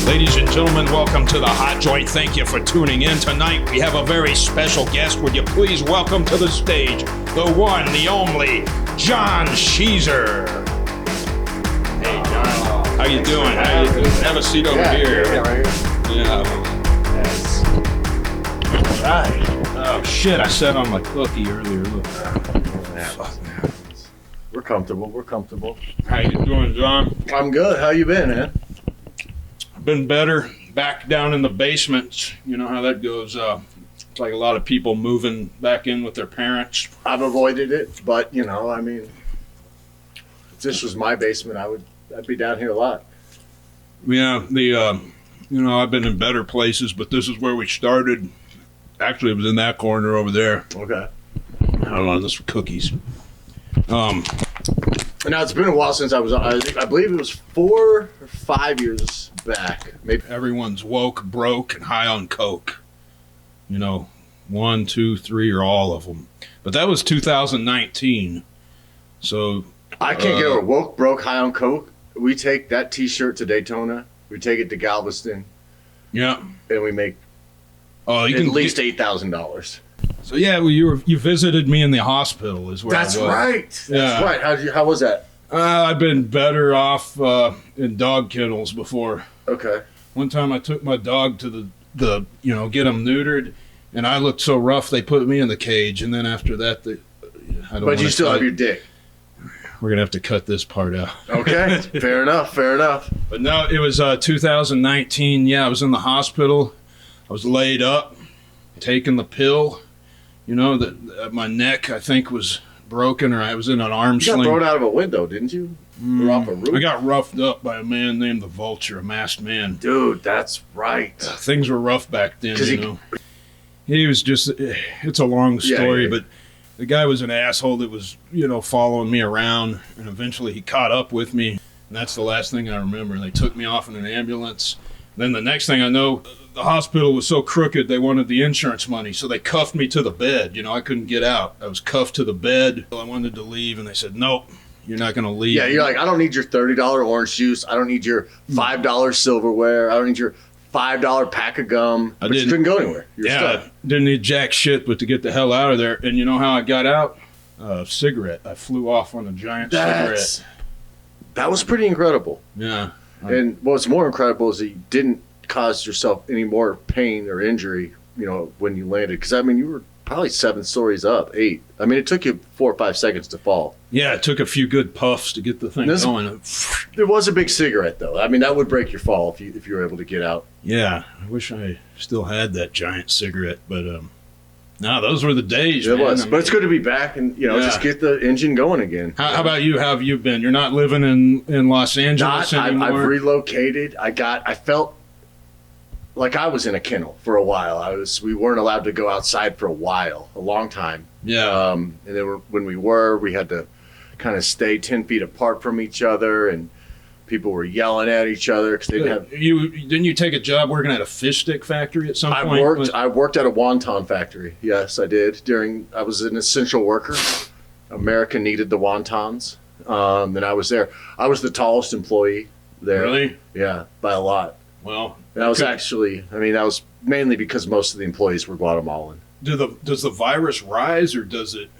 Ladies and gentlemen, welcome to the Hot Joint. Thank you for tuning in. Tonight we have a very special guest. Would you please welcome to the stage the one, the only, Jon Schieszer. Hey, Jon. How you doing? How you doing? Have a seat over here. Yeah, right here. Yeah. Yes. Right. Oh, shit. I sat on my cookie earlier. Look. Fuck, man. We're comfortable. We're comfortable. How you doing, Jon? I'm good. How you been, man? Been better. Back down in the basement. You know how that goes. It's like a lot of people moving back in with their parents. I've avoided it, but you know, I mean, if this was my basement, I'd be down here a lot. Yeah, I've been in better places, but this is where we started. Actually, it was in that corner over there. Okay. Hold on, this for cookies. Now it's been a while since I believe it was 4 or 5 years back. Maybe. Everyone's woke, broke, and high on coke. You know, 1, 2, 3, or all of them. But that was 2019. So I can't get over woke, broke, high on coke. We take that T-shirt to Daytona. We take it to Galveston. Yeah. And we make at least $8,000. So yeah, well, you visited me in the hospital is where That's I was. right. Yeah. That's right. How was that? I've been better off in dog kennels before. Okay. One time I took my dog to the get him neutered, and I looked so rough they put me in the cage, and then after that But you still have your dick. We're gonna have to cut this part out. Okay. Fair enough. But no, it was 2019. Yeah, I was in the hospital. I was laid up, taking the pill. You know, that my neck, I think, was broken, or I was in an arm sling. You got thrown out of a window, didn't you? Or off a roof? I got roughed up by a man named the Vulture, a masked man. Dude, that's right. Things were rough back then, you know. He was just, it's a long story, but the guy was an asshole that was, following me around, and eventually he caught up with me, and that's the last thing I remember. They took me off in an ambulance. Then the next thing I know, the hospital was so crooked they wanted the insurance money, so they cuffed me to the bed. I couldn't get out. I was cuffed to the bed. I wanted to leave, and they said, nope, you're not going to leave. Yeah, you're like, I don't need your $30 orange juice. I don't need your $5 silverware. I don't need your $5 pack of gum. But you couldn't go anywhere. You're stuck. Didn't need jack shit but to get the hell out of there. And you know how I got out? Cigarette. I flew off on a giant cigarette. That was pretty incredible. Yeah. And what's more incredible is that you didn't cause yourself any more pain or injury, when you landed. Because, you were probably 7 stories up, 8. It took you 4 or 5 seconds to fall. Yeah, it took a few good puffs to get the thing going. There was a big cigarette, though. That would break your fall if you were able to get out. Yeah, I wish I still had that giant cigarette. But, no, those were the days, It was. But it's good to be back and, just get the engine going again. How about you? How have you been? You're not living in Los Angeles anymore? I've relocated. I felt like I was in a kennel for a while. We weren't allowed to go outside for a long time. Yeah. And then when we had to kind of stay 10 feet apart from each other, and people were yelling at each other because they didn't have. Didn't you take a job working at a fish stick factory at some point? I worked at a wonton factory. Yes, I did. I was an essential worker. America needed the wontons. And I was there. I was the tallest employee there. Really? Yeah, by a lot. Well, and that was mainly because most of the employees were Guatemalan. Does the virus rise or does it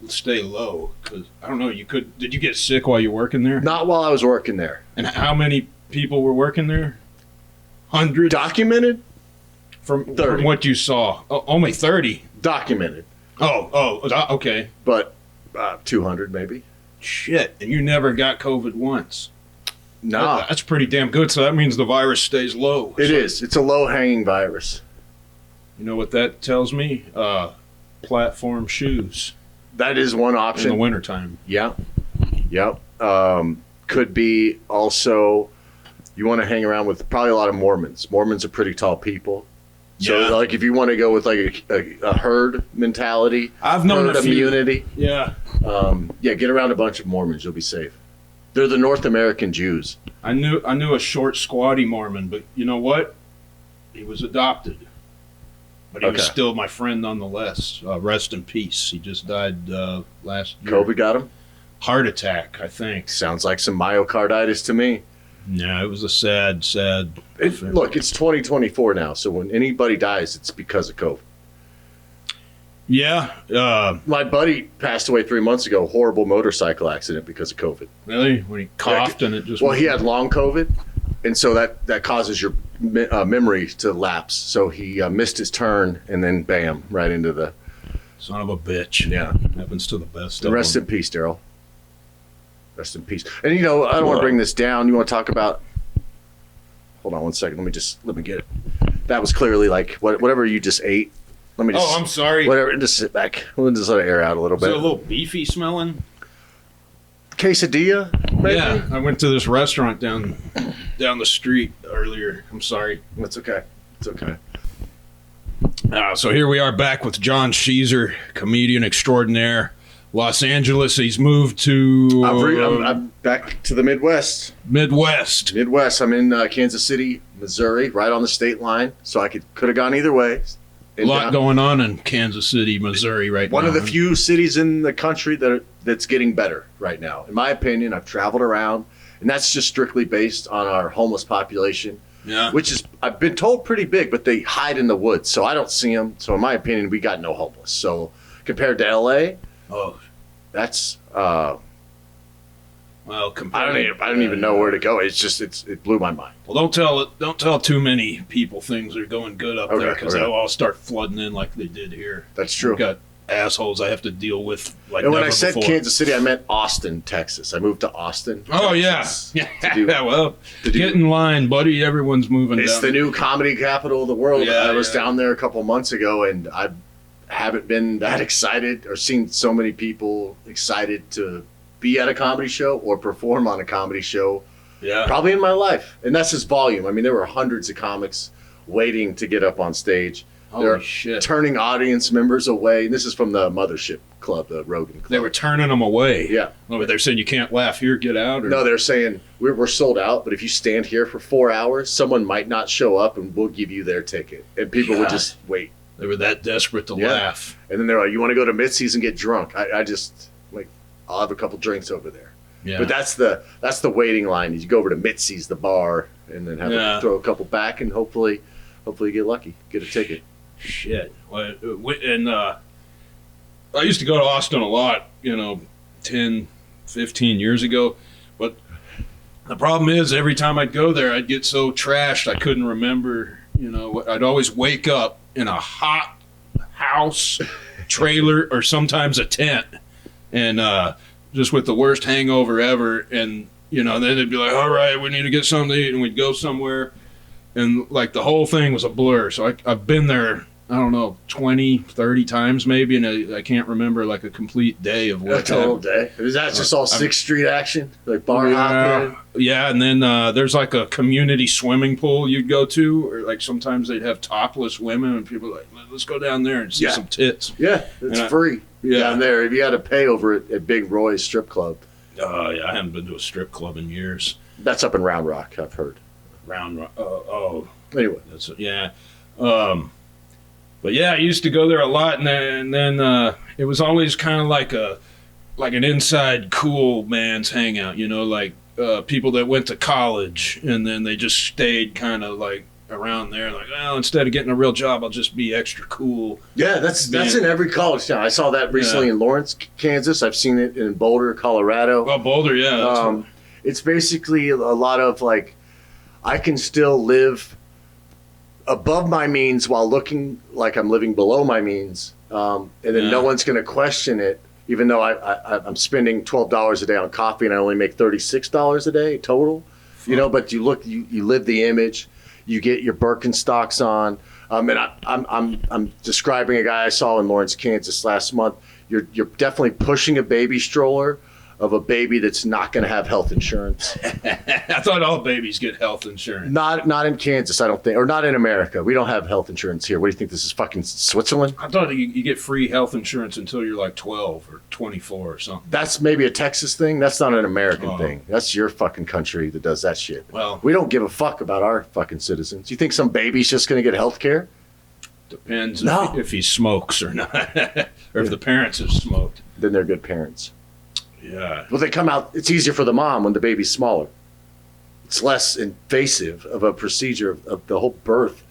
stay low? Because I don't know. Did you get sick while you were working there? Not while I was working there. And how many people were working there? Hundreds. Documented? From what you saw, only 30. Documented. Okay. But 200 maybe. Shit, and you never got COVID once. No. That's pretty damn good. So that means the virus stays low. It is. It's a low-hanging virus. You know what that tells me? Platform shoes. That is one option. In the wintertime. Yeah. Yep. Could be also, you want to hang around with probably a lot of Mormons. Mormons are pretty tall people. So, if you want to go with a herd mentality, I've known herd immunity. Yeah. Get around a bunch of Mormons. You'll be safe. They're the North American Jews. I knew a short, squatty Mormon, but you know what? He was adopted. But he was still my friend nonetheless. Rest in peace. He just died last year. COVID got him? Heart attack, I think. Sounds like some myocarditis to me. Yeah, it was a sad. Look, it's 2024 now, so when anybody dies, it's because of COVID. Yeah. My buddy passed away 3 months ago, horrible motorcycle accident because of COVID. Really? When he coughed and it just... Well, he had long COVID, and so that causes your memory to lapse. So he missed his turn, and then bam, right into the... Son of a bitch. Yeah. Happens to the best of Rest in peace, Daryl. Rest in peace. And, I don't want to bring this down. You want to talk about... Hold on one second. Let me get it. That was clearly like whatever you just ate. I'm sorry. Whatever. Just sit back. We'll just let it air out a little bit. Is it a little beefy smelling? Quesadilla, maybe? Yeah. I went to this restaurant down the street earlier. I'm sorry. It's okay. It's okay. So here we are back with Jon Schieszer, comedian extraordinaire. Los Angeles. He's moved to... I'm back to the Midwest. Midwest. I'm in Kansas City, Missouri, right on the state line. So I could have gone either way. A lot going on in Kansas City, Missouri right now. One of the few cities in the country that's getting better right now. In my opinion, I've traveled around, and that's just strictly based on our homeless population, which is, I've been told, pretty big, but they hide in the woods, so I don't see them. So in my opinion, we got no homeless. So compared to L.A., that's... Well, I don't even know where to go. It's just it blew my mind. Well, don't tell too many people things are going good up there, because they'll all start flooding in like they did here. That's true. We've got assholes I have to deal with like and when never I said before. Kansas City, I meant Austin, Texas. I moved to Austin. Oh Texas well, get in line, buddy. Everyone's moving. It's down. the new comedy capital of the world. Yeah, I was down there a couple months ago, and I haven't been that excited or seen so many people excited to be at a comedy show or perform on a comedy show probably in my life. And that's just volume. I mean, there were hundreds of comics waiting to get up on stage. Holy shit. Turning audience members away. And this is from the Mothership Club, the Rogan Club. They were turning them away. Yeah. Oh, they're saying you can't laugh here, get out? Or? No, they're saying we're sold out, but if you stand here for 4 hours, someone might not show up and we'll give you their ticket. And people would just wait. They were that desperate to laugh. And then they're like, you want to go to Mitzi's and get drunk? I just... I'll have a couple drinks over there. Yeah. But that's the waiting line. You go over to Mitzi's, the bar, and then throw a couple back, and hopefully you get lucky, get a ticket. Shit. And I used to go to Austin a lot, 10, 15 years ago. But the problem is every time I'd go there, I'd get so trashed I couldn't remember. I'd always wake up in a hot house, trailer, or sometimes a tent. And just with the worst hangover ever. And, then they'd be like, all right, we need to get something to eat. And we'd go somewhere. And, like, the whole thing was a blur. So I've been there, I don't know, 20, 30 times maybe. And I can't remember, like, a complete day of what happened. A whole day? Is that just all 6th Street action? Like bar hopping? Yeah, and then there's, like, a community swimming pool you'd go to. Or, like, sometimes they'd have topless women. And people are like, let's go down there and see some tits. Yeah, it's free. Down there, if you had to pay over at Big Roy's strip club. I haven't been to a strip club in years. That's up in Round Rock, I've heard. Round Rock. Anyway, but yeah, I used to go there a lot, and then it was always kind of like an inside cool man's hangout. Like people that went to college and then they just stayed kind of like around there, like, well, instead of getting a real job, I'll just be extra cool. Yeah, that's in every college town. I saw that recently in Lawrence, Kansas. I've seen it in Boulder, Colorado. Oh, Boulder, yeah. It's basically a lot of like, I can still live above my means while looking like I'm living below my means, and then no one's going to question it, even though I'm spending $12 a day on coffee and I only make $36 a day total. But you live the image. You get your Birkenstocks on, and I'm describing a guy I saw in Lawrence, Kansas last month. You're definitely pushing a baby stroller of a baby that's not going to have health insurance. I thought all babies get health insurance. Not in Kansas, I don't think, or not in America. We don't have health insurance here. What do you think? This is fucking Switzerland? I thought you get free health insurance until you're like 12 or 24 or something. That's maybe a Texas thing. That's not an American thing. That's your fucking country that does that shit. Well, we don't give a fuck about our fucking citizens. You think some baby's just going to get health care? Depends if he smokes or not, or if the parents have smoked. Then they're good parents. Yeah. Well, they come out. It's easier for the mom when the baby's smaller. it's less invasive of a procedure of the whole birth.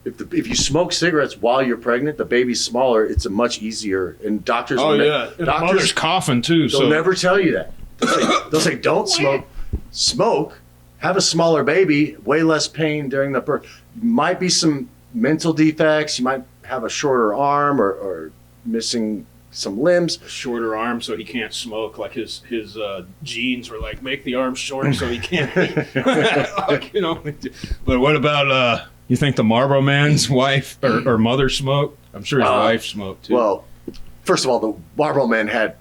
If you smoke cigarettes while you're pregnant, the baby's smaller. It's a much easier. And doctors, and the mother's coughing too. They'll never tell you that. They'll say, don't smoke. Smoke. Have a smaller baby. Way less pain during the birth. Might be some mental defects. You might have a shorter arm or missing some limbs. A shorter arm, so he can't smoke. Like his genes were like, make the arm shorter so he can't. Like, you know. But what about? You think the Marlboro Man's wife or mother smoked? I'm sure his wife smoked too. Well, first of all, the Marlboro Man had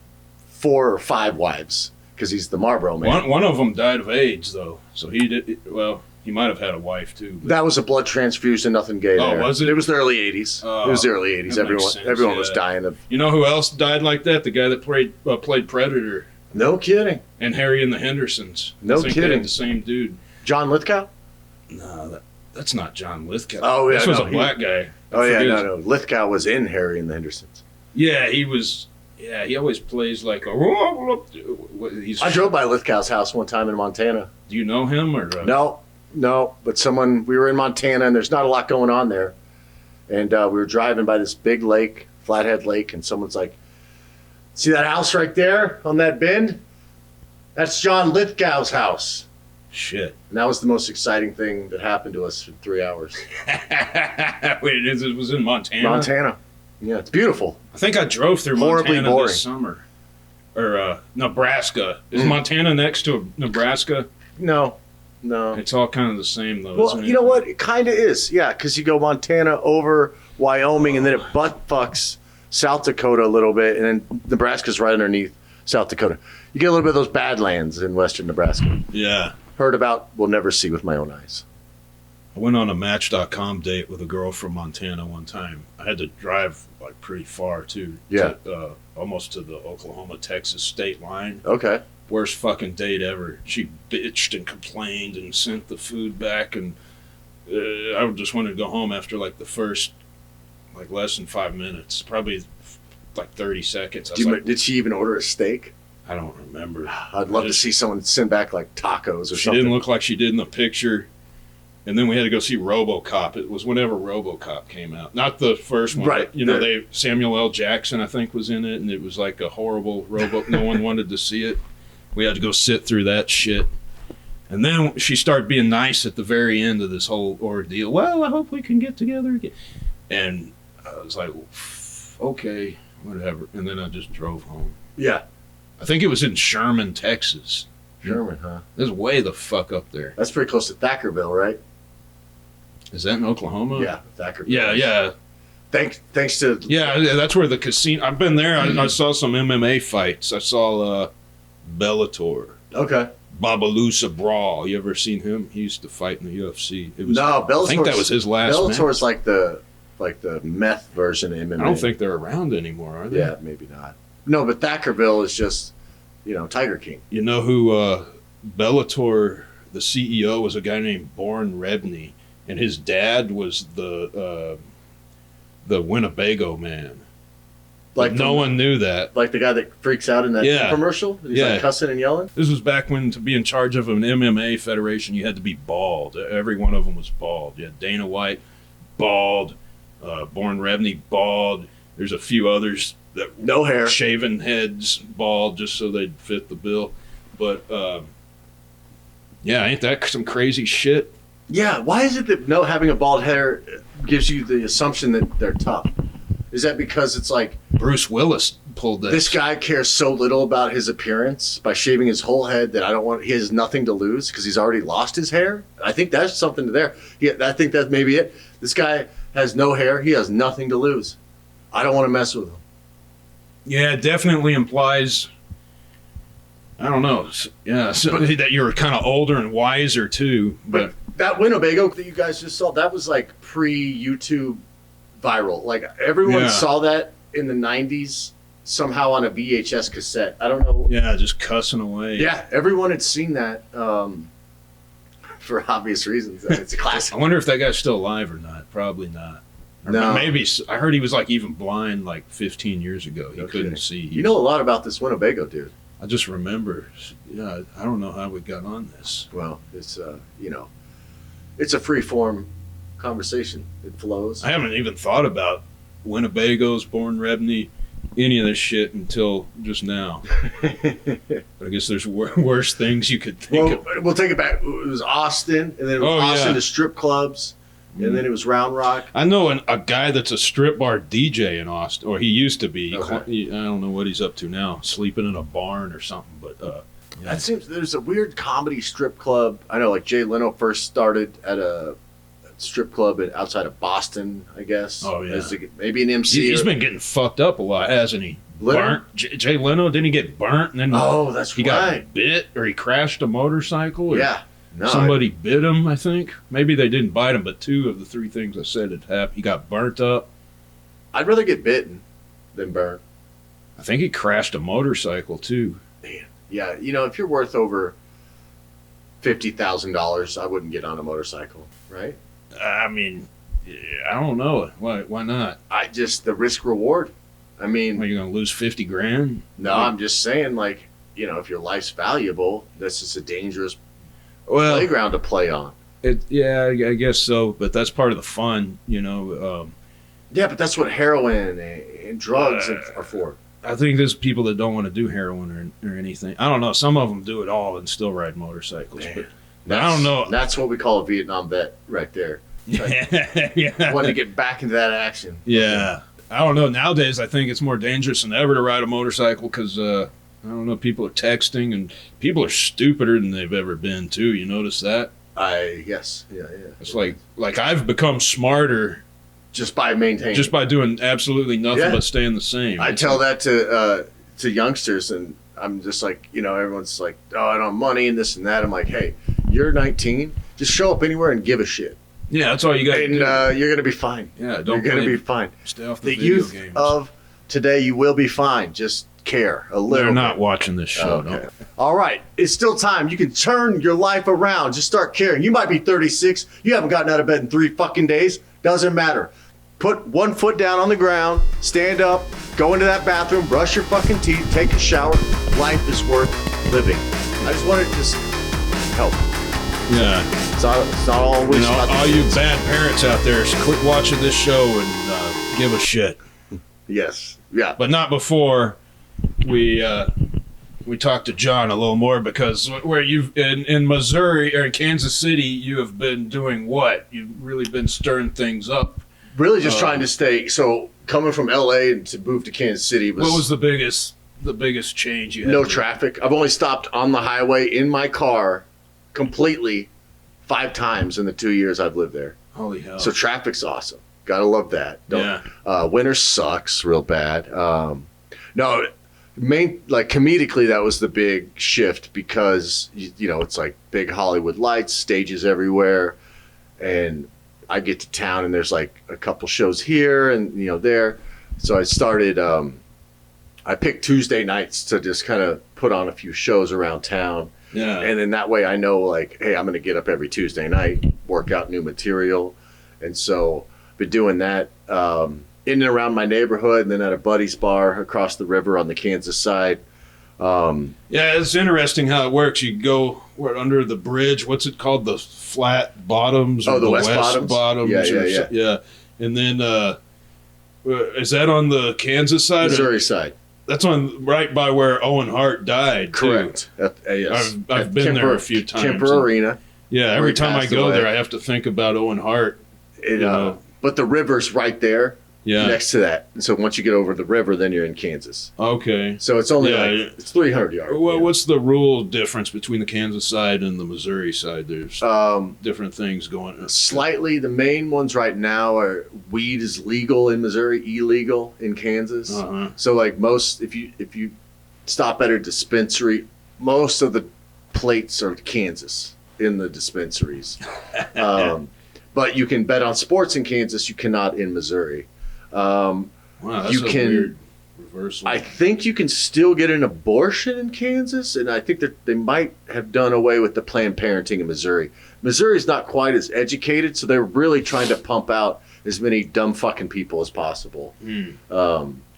4 or 5 wives because he's the Marlboro Man. One of them died of AIDS, though. So he did. Well, he might have had a wife too. But. That was a blood transfusion, nothing gay there. Oh, was it? It was the early 80s. It was the early 80s. Everyone was dying of. You know who else died like that? The guy that played Predator. No kidding. And Harry and the Hendersons. No kidding. They had the same dude. John Lithgow? No, That's not John Lithgow. Oh, yeah. This was a black guy. No. Lithgow was in Harry and the Hendersons. Yeah, he was. Yeah, he always plays like a. I drove by Lithgow's house one time in Montana. Do you know him or? No. But we were in Montana and there's not a lot going on there. And we were driving by this big lake, Flathead Lake, and someone's like, see that house right there on that bend? That's John Lithgow's house. Shit. And that was the most exciting thing that happened to us for 3 hours. Wait, it was in Montana? Montana. Yeah, it's beautiful. I think I drove through Montana this summer. Or Nebraska. Is Montana next to Nebraska? No. It's all kind of the same, though, well, isn't it? You know what? It kind of is. Yeah, because you go Montana over Wyoming, and then it butt fucks South Dakota a little bit, and then Nebraska's right underneath South Dakota. You get a little bit of those badlands in western Nebraska. Yeah. Heard about, will never see with my own eyes. I went on a Match.com date with a girl from Montana one time. I had to drive like pretty far too. Yeah. Almost to the Oklahoma-Texas state line. Okay. Worst fucking date ever. She bitched and complained and sent the food back, and I just wanted to go home after like the first less than 5 minutes. Probably like 30 seconds. Did she even order a steak? I don't remember. I'd love to see someone send back like tacos or something. She didn't look like she did in the picture. And then we had to go see RoboCop. It was whenever RoboCop came out. Not the first one. Right. But, Samuel L. Jackson, I think, was in it. And it was like a horrible no one wanted to see it. We had to go sit through that shit. And then she started being nice at the very end of this whole ordeal. Well, I hope we can get together again. And I was like, okay, whatever. And then I just drove home. Yeah. I think it was in Sherman, Texas. Sherman, huh? This is way the fuck up there. That's pretty close to Thackerville, right? Is that in Oklahoma? Yeah, Thackerville. Yeah. Thanks to... Yeah, that's where the casino... I've been there. I saw some MMA fights. I saw Bellator. Okay. Babalusa Brawl. You ever seen him? He used to fight in the UFC. Bellator. I think that was his last Bellator's match. like the meth version of MMA. I don't think they're around anymore, are they? Yeah, maybe not. No, but Thackerville is just, Tiger King. You know who Bellator, the CEO, was a guy named Born Rebney, and his dad was the Winnebago Man. Like no one knew that. Like the guy that freaks out in that commercial? He's like cussing and yelling? This was back when, to be in charge of an MMA federation, you had to be bald. Every one of them was bald. You had Dana White, bald. Born Rebney, bald. There's a few others that no hair, shaven heads, bald, just so they'd fit the bill. But ain't that some crazy shit? Yeah, why is it that having a bald hair gives you the assumption that they're tough? Is that because it's like Bruce Willis pulled this? This guy cares so little about his appearance by shaving his whole head that he has nothing to lose because he's already lost his hair. I think that's something there. I think that's maybe it. This guy has no hair. He has nothing to lose. I don't want to mess with him. Yeah, it definitely implies, I don't know, that you're kind of older and wiser too. But that Winnebago that you guys just saw, that was like pre-YouTube viral. Like everyone saw that in the 90s somehow on a VHS cassette. I don't know. Yeah, just cussing away. Yeah, everyone had seen that for obvious reasons. It's a classic. I wonder if that guy's still alive or not. Probably not. Or no. Maybe. I heard he was like even blind like 15 years ago. He couldn't see. You know a lot about this Winnebago dude. I just remember, I don't know how we got on this. Well, it's it's a free form conversation. It flows. I haven't even thought about Winnebagos, Born Rebney, any of this shit until just now. But I guess there's worse things you could think of. We'll take it back. It was Austin, and then it was Austin to strip clubs, and then it was Round Rock. I know a guy that's a strip bar DJ in Austin, or he used to be. Okay. I don't know what he's up to now, sleeping in a barn or something. But that seems there's a weird comedy strip club. I know, like Jay Leno first started at a strip club outside of Boston, I guess. Oh yeah, maybe an MC. He's been getting fucked up a lot, hasn't he? Burnt. Jay Leno, didn't he get burnt? And then that's he got bit, or he crashed a motorcycle. Or somebody bit him. I think maybe they didn't bite him, but 2 of the 3 things I said had happened. He got burnt up. I'd rather get bitten than burnt. I think he crashed a motorcycle too. Man, yeah. If you're worth over $50,000, I wouldn't get on a motorcycle, right? I mean, I don't know. Why not? The risk reward. I mean, are you going to lose $50,000? No, I'm just saying, like, if your life's valuable, that's just a dangerous playground to play on. Yeah, I guess so, but that's part of the fun, Yeah, but that's what heroin and drugs are for. I think there's people that don't want to do heroin or anything. I don't know. Some of them do it all and still ride motorcycles. But I don't know. That's what we call a Vietnam vet right there. Yeah. Want to get back into that action. Yeah. I don't know. Nowadays, I think it's more dangerous than ever to ride a motorcycle because, I don't know, people are texting and people are stupider than they've ever been, too. You notice that? Yes. Yeah. It's like I've become smarter. Just by maintaining. Just by doing absolutely nothing but staying the same. I tell that to youngsters, and I'm just like, everyone's like, oh, I don't have money and this and that. I'm like, hey, you're 19. Just show up anywhere and give a shit. Yeah, that's all you got to do. And you're going to be fine. Yeah, you're going to be fine. Stay off the youth games. of today, you will be fine. Just care a little. They're not watching this show. Okay. No. All right. It's still time. You can turn your life around. Just start caring. You might be 36. You haven't gotten out of bed in 3 fucking days. Doesn't matter. Put 1 foot down on the ground, stand up, go into that bathroom, brush your fucking teeth, take a shower. Life is worth living. I just wanted to help. Yeah. It's not always about all you bad parents out there, quit watching this show and give a shit. Yes. Yeah. But not before we talk to Jon a little more, because where you've in Missouri or in Kansas City, you have been doing what? You've really been stirring things up. Really just trying to stay. So coming from LA to move to Kansas City what was the biggest change you had? No traffic. I've only stopped on the highway in my car completely 5 times in the 2 years I've lived there. Holy hell. So traffic's awesome. Gotta love that. Winter sucks real bad. Comedically, that was the big shift because, it's like big Hollywood lights, stages everywhere. And I get to town and there's like a couple shows here and, there. So I started, I picked Tuesday nights to just kind of put on a few shows around town. Yeah. And then that way I know, like, hey, I'm going to get up every Tuesday night, work out new material. And so been doing that in and around my neighborhood, and then at a buddy's bar across the river on the Kansas side. Yeah, it's interesting how it works. You go under the bridge. What's it called? The flat bottoms? Or the West Bottoms? Yeah. And then is that on the Kansas side? Missouri side. That's on right by where Owen Hart died. Correct. Yes. I've been there a few times. Kemper Arena. Yeah, every time I go there, I have to think about Owen Hart. But the river's right there. Yeah. Next to that. And so once you get over the river, then you're in Kansas. Okay. So it's only it's 300 yards. Well, what's the rule difference between the Kansas side and the Missouri side? There's different things going on. Slightly. The main ones right now are weed is legal in Missouri, illegal in Kansas. Uh-huh. So like most, if you stop at a dispensary, most of the plates are Kansas in the dispensaries. But you can bet on sports in Kansas. You cannot in Missouri. Wow, that's a weird reversal. I think you can still get an abortion in Kansas, and I think that they might have done away with the Planned Parenting in Missouri. Missouri's not quite as educated, so they're really trying to pump out as many dumb fucking people as possible in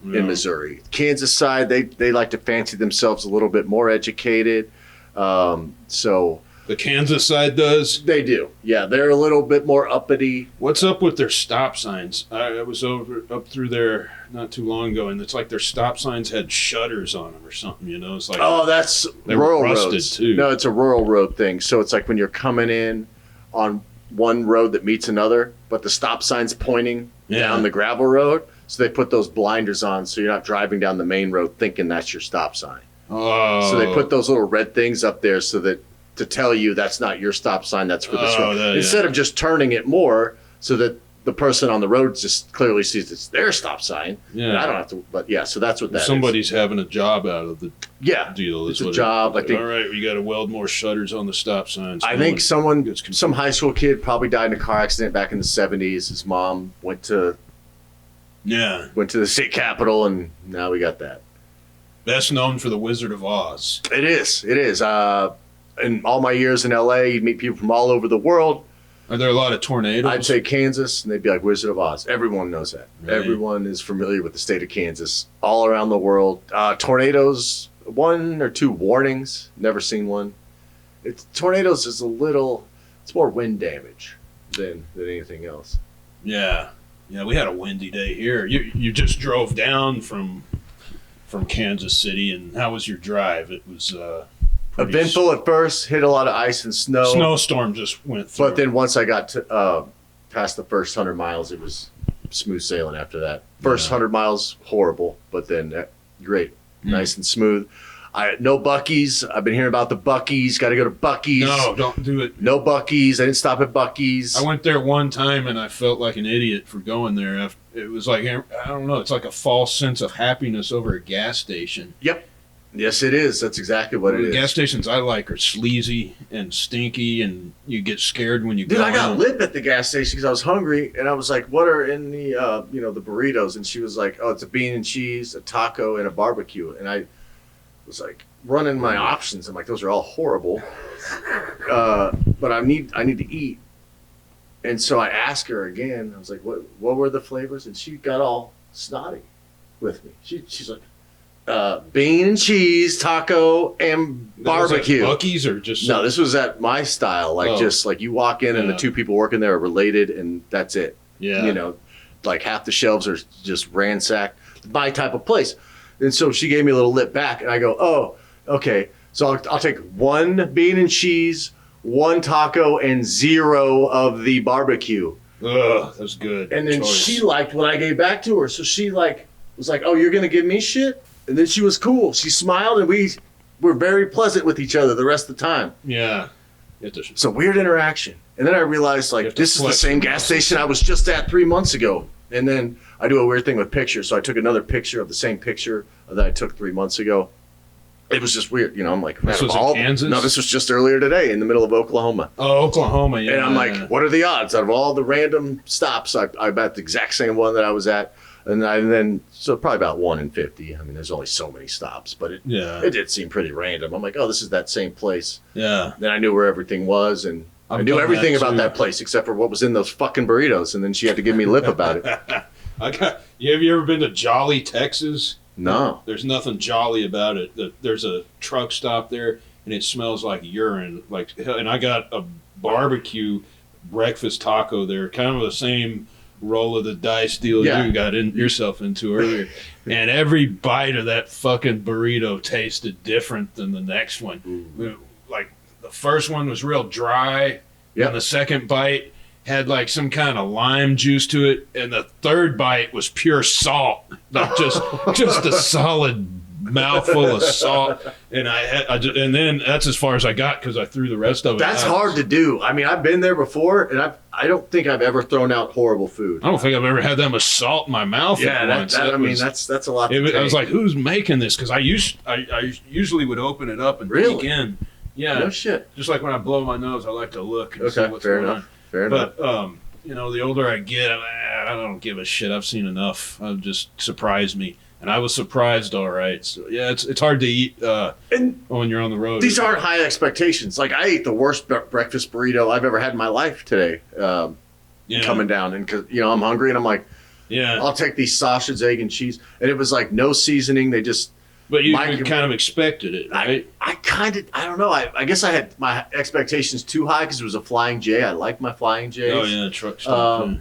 Missouri. Kansas side, they like to fancy themselves a little bit more educated. So the Kansas side does? They do. Yeah, they're a little bit more uppity. What's up with their stop signs? I was up through there not too long ago, and it's like their stop signs had shutters on them or something, you know? It's like, oh, that's rural roads. Too. No, it's a rural road thing. So it's like when you're coming in on one road that meets another, but the stop sign's pointing down the gravel road. So they put those blinders on so you're not driving down the main road thinking that's your stop sign. Oh. So they put those little red things up there so that to tell you that's not your stop sign, that's for this road. Instead of just turning it more so that the person on the road just clearly sees it's their stop sign. Yeah. I don't have to, but yeah, so that's what that Somebody's having a job out of the deal. It's a job. I think. All right, we got to weld more shutters on the stop signs. I think some high school kid probably died in a car accident back in the 70s. His mom went to the state capitol, and now we got that. Best known for the Wizard of Oz. It is. In all my years in LA, you'd meet people from all over the world. Are there a lot of tornadoes? I'd say Kansas, and they'd be like Wizard of Oz. Everyone knows that. Right. Everyone is familiar with the state of Kansas. All around the world, tornadoes. 1 or 2 warnings. Never seen one. Tornadoes is it's more wind damage than anything else. Yeah, we had a windy day here. You just drove down from Kansas City, and how was your drive? It was eventful at first, hit a lot of ice and snow. Snowstorm just went through. But then once I got to past the first 100 miles, it was smooth sailing after that. First 100 miles, horrible, but then great, nice and smooth. No Buc-ee's. I've been hearing about the Buc-ee's. Got to go to Buc-ee's. No, don't do it. No Buc-ee's. I didn't stop at Buc-ee's. I went there one time, and I felt like an idiot for going there. It was like, I don't know, it's like a false sense of happiness over a gas station. Yep. Yes, it is. That's exactly what it is. The gas stations I like are sleazy and stinky, and you get scared when you go in. I got lip at the gas station because I was hungry, and I was like, what are in the, the burritos? And she was like, oh, it's a bean and cheese, a taco, and a barbecue. And I was like running my options. I'm like, those are all horrible. But I need to eat. And so I asked her again. I was like, what were the flavors? And she got all snotty with me. She's like, bean and cheese, taco, and barbecue. Was that Buc-ee's or just... No, this was at my style. Just like you walk in and the 2 people working there are related, and that's it. Yeah. Like half the shelves are just ransacked. My type of place. And so she gave me a little lip back, and I go, oh, okay. So I'll take 1 bean and cheese, 1 taco, and 0 of the barbecue. Ugh, that's good. And then she liked what I gave back to her. So she was like, oh, you're going to give me shit? And then she was cool. She smiled, and we were very pleasant with each other the rest of the time. Yeah. It's a weird interaction. And then I realized, this is the same gas station I was just at 3 months ago. And then I do a weird thing with pictures. So I took another picture of the same picture that I took 3 months ago. It was just weird. I'm like, this was in Kansas? No, this was just earlier today in the middle of Oklahoma. Oh, Oklahoma, yeah. And I'm like, what are the odds? Out of all the random stops, I bet the exact same one that I was at. And then so probably about 1 in 50. I mean, there's only so many stops, but it did seem pretty random. I'm like, oh, this is that same place. Yeah. Then I knew where everything was, and I knew everything about that place except for what was in those fucking burritos. And then she had to give me lip about it. Have you ever been to Jolly, Texas? No. There's nothing jolly about it. There's a truck stop there, and it smells like urine. And I got a barbecue breakfast taco there, kind of the same roll of the dice deal you got yourself into earlier. And every bite of that fucking burrito tasted different than the next one. Ooh. Like the first one was real dry, and the second bite had like some kind of lime juice to it, and the third bite was pure salt, like just a solid mouthful of salt. And and then that's as far as I got because I threw the rest of it. That's hard to do. I mean, I've been there before, and I don't think I've ever thrown out horrible food. I don't think I've ever had that much salt in my mouth. Yeah, that's a lot. I was like, who's making this? Because I usually would open it up and peek in. Yeah, no shit. Just like when I blow my nose, I like to look and see what's going on. Fair enough. But the older I get, I don't give a shit. I've seen enough. It just surprised me. And I was surprised, all right. So, yeah, it's hard to eat when you're on the road. These aren't high expectations. Like, I ate the worst breakfast burrito I've ever had in my life today. coming down, and because I'm hungry, and I'm like, I'll take these sausage, egg, and cheese, and it was like no seasoning. They just. But you kind of expected it, right? I don't know. I guess I had my expectations too high because it was a Flying J. I like my Flying J's. Oh, yeah, truck stuff.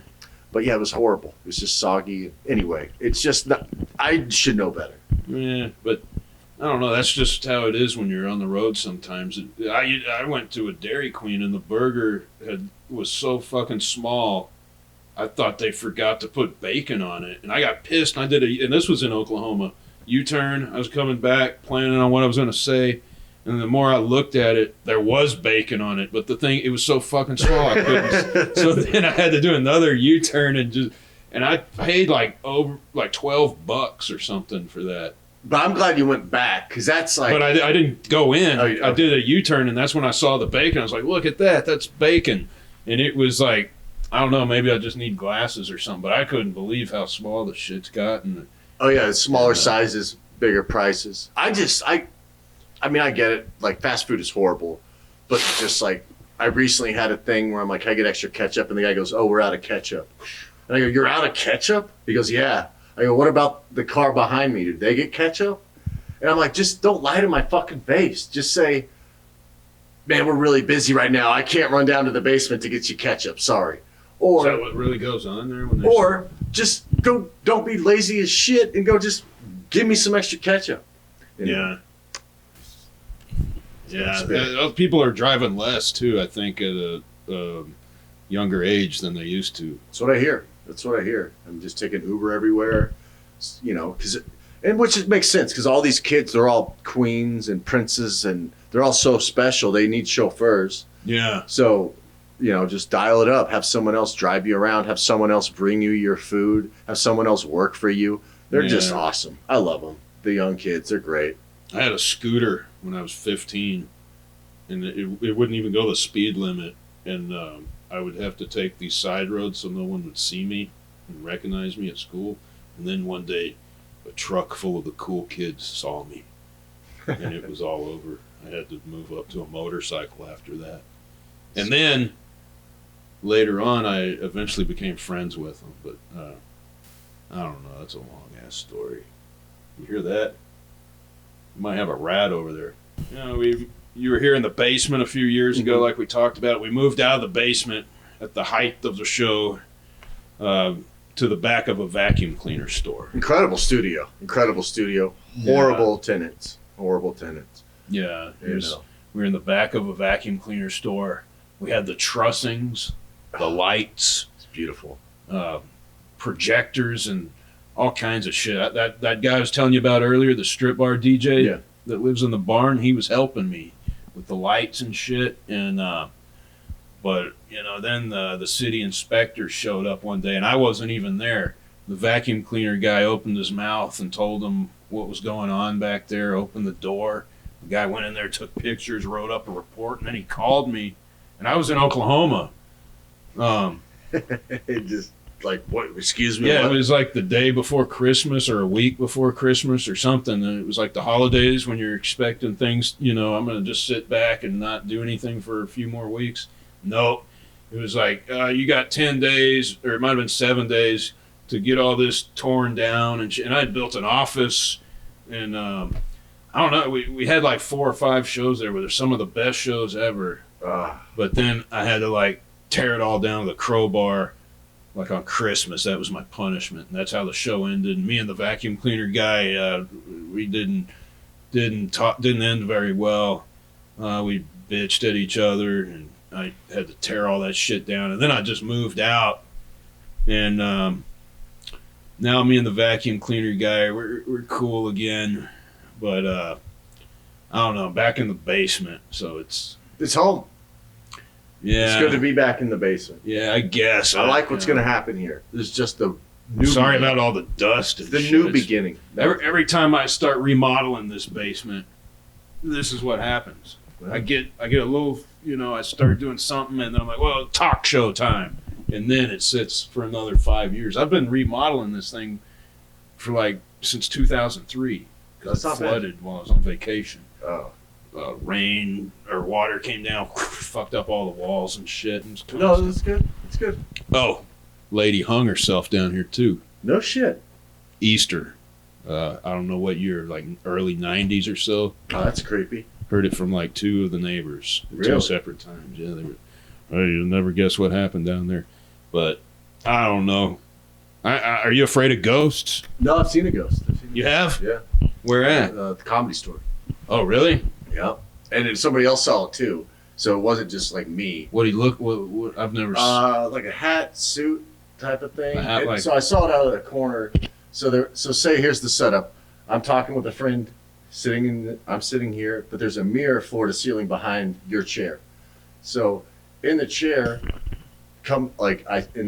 But yeah, it was horrible. It was just soggy. Anyway, it's just not, I should know better. Yeah, but I don't know. That's just how it is when you're on the road sometimes. I went to a Dairy Queen and the burger was so fucking small. I thought they forgot to put bacon on it. And I got pissed. And and this was in Oklahoma. U-turn. I was coming back, planning on what I was going to say, and the more I looked at it, there was bacon on it, but it was so fucking small I couldn't. So then I had to do another U-turn and I paid over $12 or something for that. But I'm glad you went back because that's like. But I didn't go in. Oh, okay. I did a U-turn, and that's when I saw the bacon. I was like, look at that, that's bacon, and it was like, I don't know, maybe I just need glasses or something, but I couldn't believe how small the shit's gotten. Oh yeah, smaller sizes, bigger prices. I mean, I get it. Like fast food is horrible, but just like I recently had a thing where I'm like, can I get extra ketchup? And the guy goes, oh, we're out of ketchup. And I go, you're out of ketchup? He goes, yeah. I go, what about the car behind me? Did they get ketchup? And I'm like, just don't lie to my fucking face. Just say, man, we're really busy right now. I can't run down to the basement to get you ketchup. Sorry. Or, is that what really goes on there? Or just go, don't be lazy as shit and go just give me some extra ketchup. Yeah. Yeah. People are driving less too, I think, at a younger age than they used to. That's what I hear. I'm just taking Uber everywhere, which makes sense because all these kids, they're all queens and princes and they're all so special. They need chauffeurs. Yeah. So, just dial it up. Have someone else drive you around. Have someone else bring you your food. Have someone else work for you. They're just awesome. I love them. The young kids, they're great. I had a scooter when I was 15, and it wouldn't even go the speed limit, and I would have to take these side roads so no one would see me and recognize me at school. And then one day, a truck full of the cool kids saw me, and it was all over. I had to move up to a motorcycle after that. And then, later on, I eventually became friends with them, but I don't know. That's a long-ass story. You hear that? You might have a rat over there. You were here in the basement a few years ago, like we talked about. We moved out of the basement at the height of the show to the back of a vacuum cleaner store. Incredible studio. Horrible tenants. Yeah. We were in the back of a vacuum cleaner store. We had the trussings, the lights. It's beautiful. Projectors and all kinds of shit. That guy I was telling you about earlier, the strip bar DJ that lives in the barn, he was helping me with the lights and shit. And but then the city inspector showed up one day, and I wasn't even there. The vacuum cleaner guy opened his mouth and told him what was going on back there. Opened the door. The guy went in there, took pictures, wrote up a report, and then he called me. And I was in Oklahoma. Just like, what? Excuse me? Yeah, what? It was like the day before Christmas or a week before Christmas or something. And it was like the holidays when you're expecting things, I'm going to just sit back and not do anything for a few more weeks. No, it was like, you got 10 days, or it might have been 7 days to get all this torn down. And I had built an office, and I don't know, we had like 4 or 5 shows there, they're some of the best shows ever. But then I had to tear it all down with a crowbar, like on Christmas. That was my punishment, and that's how the show ended. Me and the vacuum cleaner guy, we didn't end very well. We bitched at each other, and I had to tear all that shit down. And then I just moved out, and now me and the vacuum cleaner guy, we're cool again. But I don't know, back in the basement, so it's home. Yeah, it's good to be back in the basement. Yeah, I guess. I like what's going to happen here. This is just the new. Sorry about all the dust. And the new beginning. Every time I start remodeling this basement, this is what happens. Well, I get a little, I start doing something, and then I'm like, well, talk show time, and then it sits for another 5 years. I've been remodeling this thing for since 2003 because it flooded while I was on vacation. Oh. Rain or water came down, fucked up all the walls and shit. And no, that's good. It's good. Oh, lady hung herself down here too. No shit. Easter. I don't know what year, like early 90s or so. Oh, that's creepy. Heard it from like two of the neighbors. Really? 2 separate times. Yeah, they were. Well, you'll never guess what happened down there. But I don't know. Are you afraid of ghosts? No, I've seen a ghost. You have? Yeah. Where at? The Comedy Store. Oh, really? Yeah. And then somebody else saw it too. So it wasn't just like me. What do you look? What I've never. Like a hat, suit type of thing. A hat, like... So I saw it out of the corner. So say here's the setup. I'm talking with a friend, I'm sitting here, but there's a mirror floor to ceiling behind your chair. So in the chair, in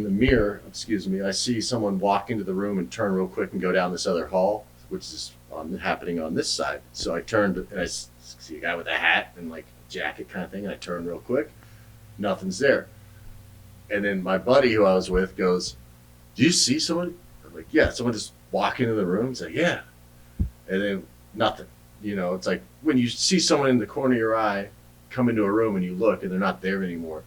the mirror, I see someone walk into the room and turn real quick and go down this other hall, which is happening on this side. So I turned and I see a guy with a hat and like a jacket kind of thing. And I turn real quick, nothing's there. And then my buddy who I was with goes, "Do you see someone?" I'm like, "Yeah." Someone just walk into the room. He's like, "Yeah," and then nothing. It's like when you see someone in the corner of your eye come into a room and you look and they're not there anymore.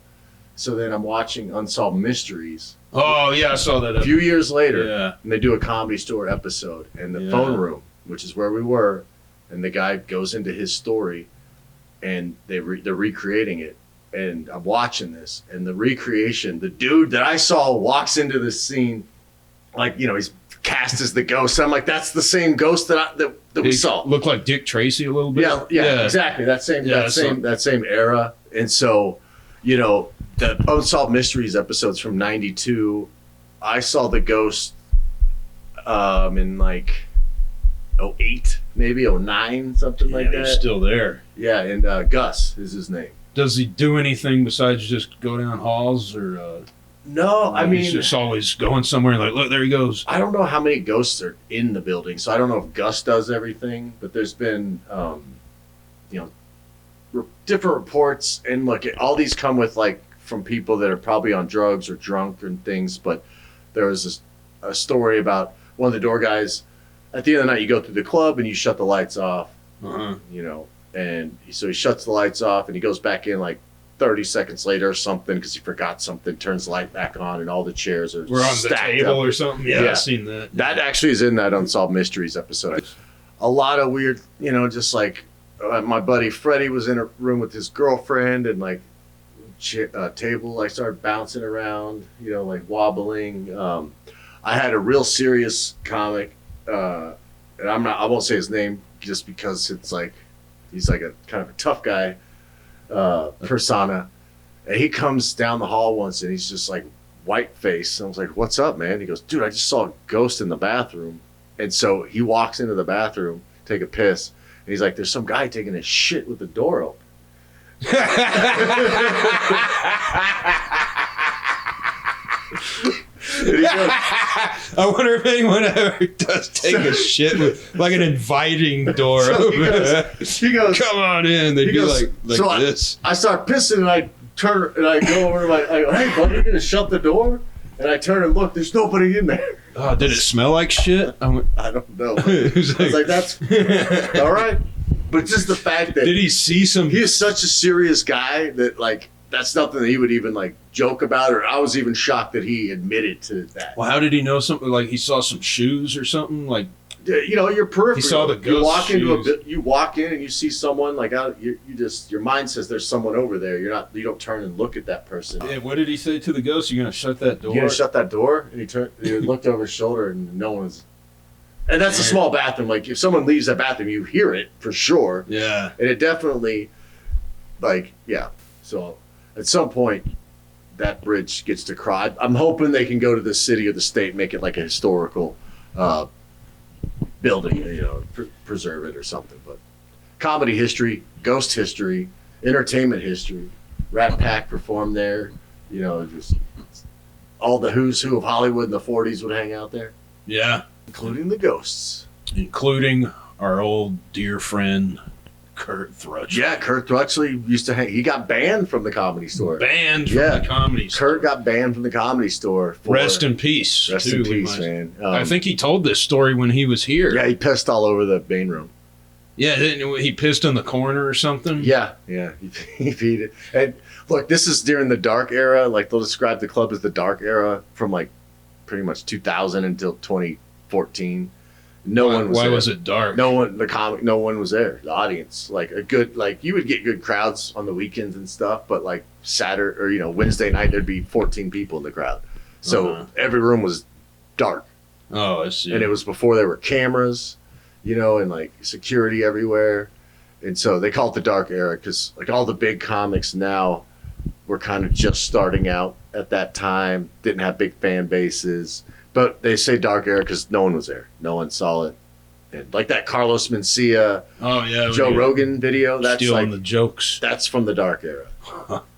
So then I'm watching Unsolved Mysteries. Oh, yeah, I saw that. A few years later, yeah. And they do a Comedy Store episode in the phone room, which is where we were, and the guy goes into his story, and they're recreating it. And I'm watching this, and the recreation, the dude that I saw walks into this scene, like, he's cast as the ghost. I'm like, that's the same ghost that we saw. Looked like Dick Tracy a little bit. Yeah, exactly. That same era. And so, the Unsolved Mysteries episodes from 92, I saw the ghost in like 08, maybe 09, something like that. He's still there. Yeah, and Gus is his name. Does he do anything besides just go down halls, or no? I mean, he's just always going somewhere and like, look, there he goes. I don't know how many ghosts are in the building, so I don't know if Gus does everything. But there's been, different reports, and look, all these come with like from people that are probably on drugs or drunk and things. But there was a story about one of the door guys. At the end of the night, you go through the club and you shut the lights off. And so he shuts the lights off and he goes back in like 30 seconds later or something because he forgot something, turns the light back on, and all the chairs are on stacked the table up. or something. Yeah, I've seen that. That actually is in that Unsolved Mysteries episode. A lot of weird, just like my buddy Freddie was in a room with his girlfriend, and like table like started bouncing around, like wobbling. I had a real serious comic, and I won't say his name just because it's like he's like a kind of a tough guy persona, and he comes down the hall once and he's just like white face. I was like, "What's up, man?" He goes, "Dude, I just saw a ghost in the bathroom." And so he walks into the bathroom, take a piss, and he's like, "There's some guy taking a shit with the door open." I wonder if anyone ever does take a shit with like an inviting door. So he goes, "Come on in." They'd be like so this. I start pissing and I turn and I go over to I go, "Hey, buddy, you gonna shut the door?" And I turn and look. There's nobody in there. Oh, did it smell like shit? I don't know. I was like, "That's all right." But just the fact that did he see some? He is such a serious guy that like that's nothing that he would even like joke about, or I was even shocked that he admitted to that. Well, how did he know something? Like he saw some shoes or something? Like your peripheral. He saw the ghost. You walk in and you see someone like out. You just your mind says there's someone over there. You don't turn and look at that person. Yeah, what did he say to the ghost? You're gonna shut that door? You're gonna shut that door? And he looked over his shoulder and no one's. And that's a small bathroom. Like if someone leaves that bathroom, you hear it for sure. Yeah. And it definitely, So at some point, that bridge gets to cry. I'm hoping they can go to the city or the state, make it like a historical building, preserve it or something. But comedy history, ghost history, entertainment history. Rat Pack performed there. Just all the who's who of Hollywood in the 40s would hang out there. Yeah. Including the ghosts. Including our old dear friend, Kurt Thrutchley. Yeah, Kurt Thrutchley used to hang. He got banned from the Comedy Store. Banned from the Comedy Store. Kurt got banned from the Comedy Store. Rest in peace. Rest in peace, man. I think he told this story when he was here. Yeah, he pissed all over the main room. Yeah, he pissed in the corner or something. Yeah, he peed it. And look, this is during the dark era. Like they'll describe the club as the dark era from like pretty much 2000 until 2014. Why was it dark? No one was there. The audience, like you would get good crowds on the weekends and stuff, but like Saturday or Wednesday night there'd be 14 people in the crowd. So every room was dark. Oh, I see. And it was before there were cameras, and like security everywhere. And so they call it the dark era because like all the big comics now were kind of just starting out at that time, didn't have big fan bases. But they say dark era because no one was there. No one saw it. And like that Carlos Mencia, Joe Rogan video. That's stealing like the jokes. That's from the dark era.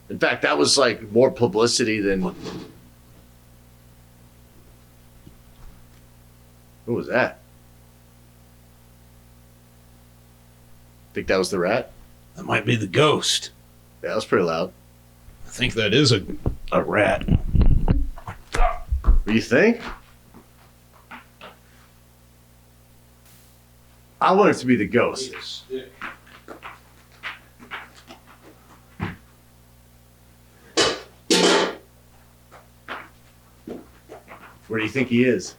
In fact, that was like more publicity than. What was that? Think that was the rat? That might be the ghost. Yeah, that was pretty loud. I think that is a rat. What do you think? I want it to be the ghost. Where do you think he is?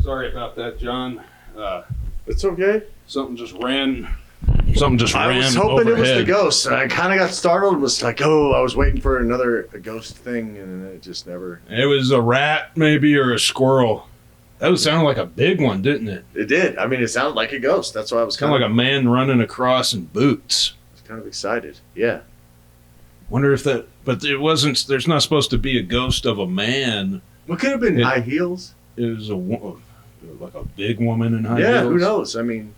Sorry about that, John. It's okay. Something just ran. I was hoping it was the ghost. And I kind of got startled. It was like, I was waiting for a ghost thing, and it just never. It was a rat, maybe, or a squirrel. That would sound like a big one, didn't it? It did. I mean, it sounded like a ghost. That's why I was kind of like a man running across in boots. I was kind of excited. Yeah. Wonder if that, but it wasn't. There's not supposed to be a ghost of a man. What could have been high heels? It was like a big woman in high heels. Yeah, who knows? I mean,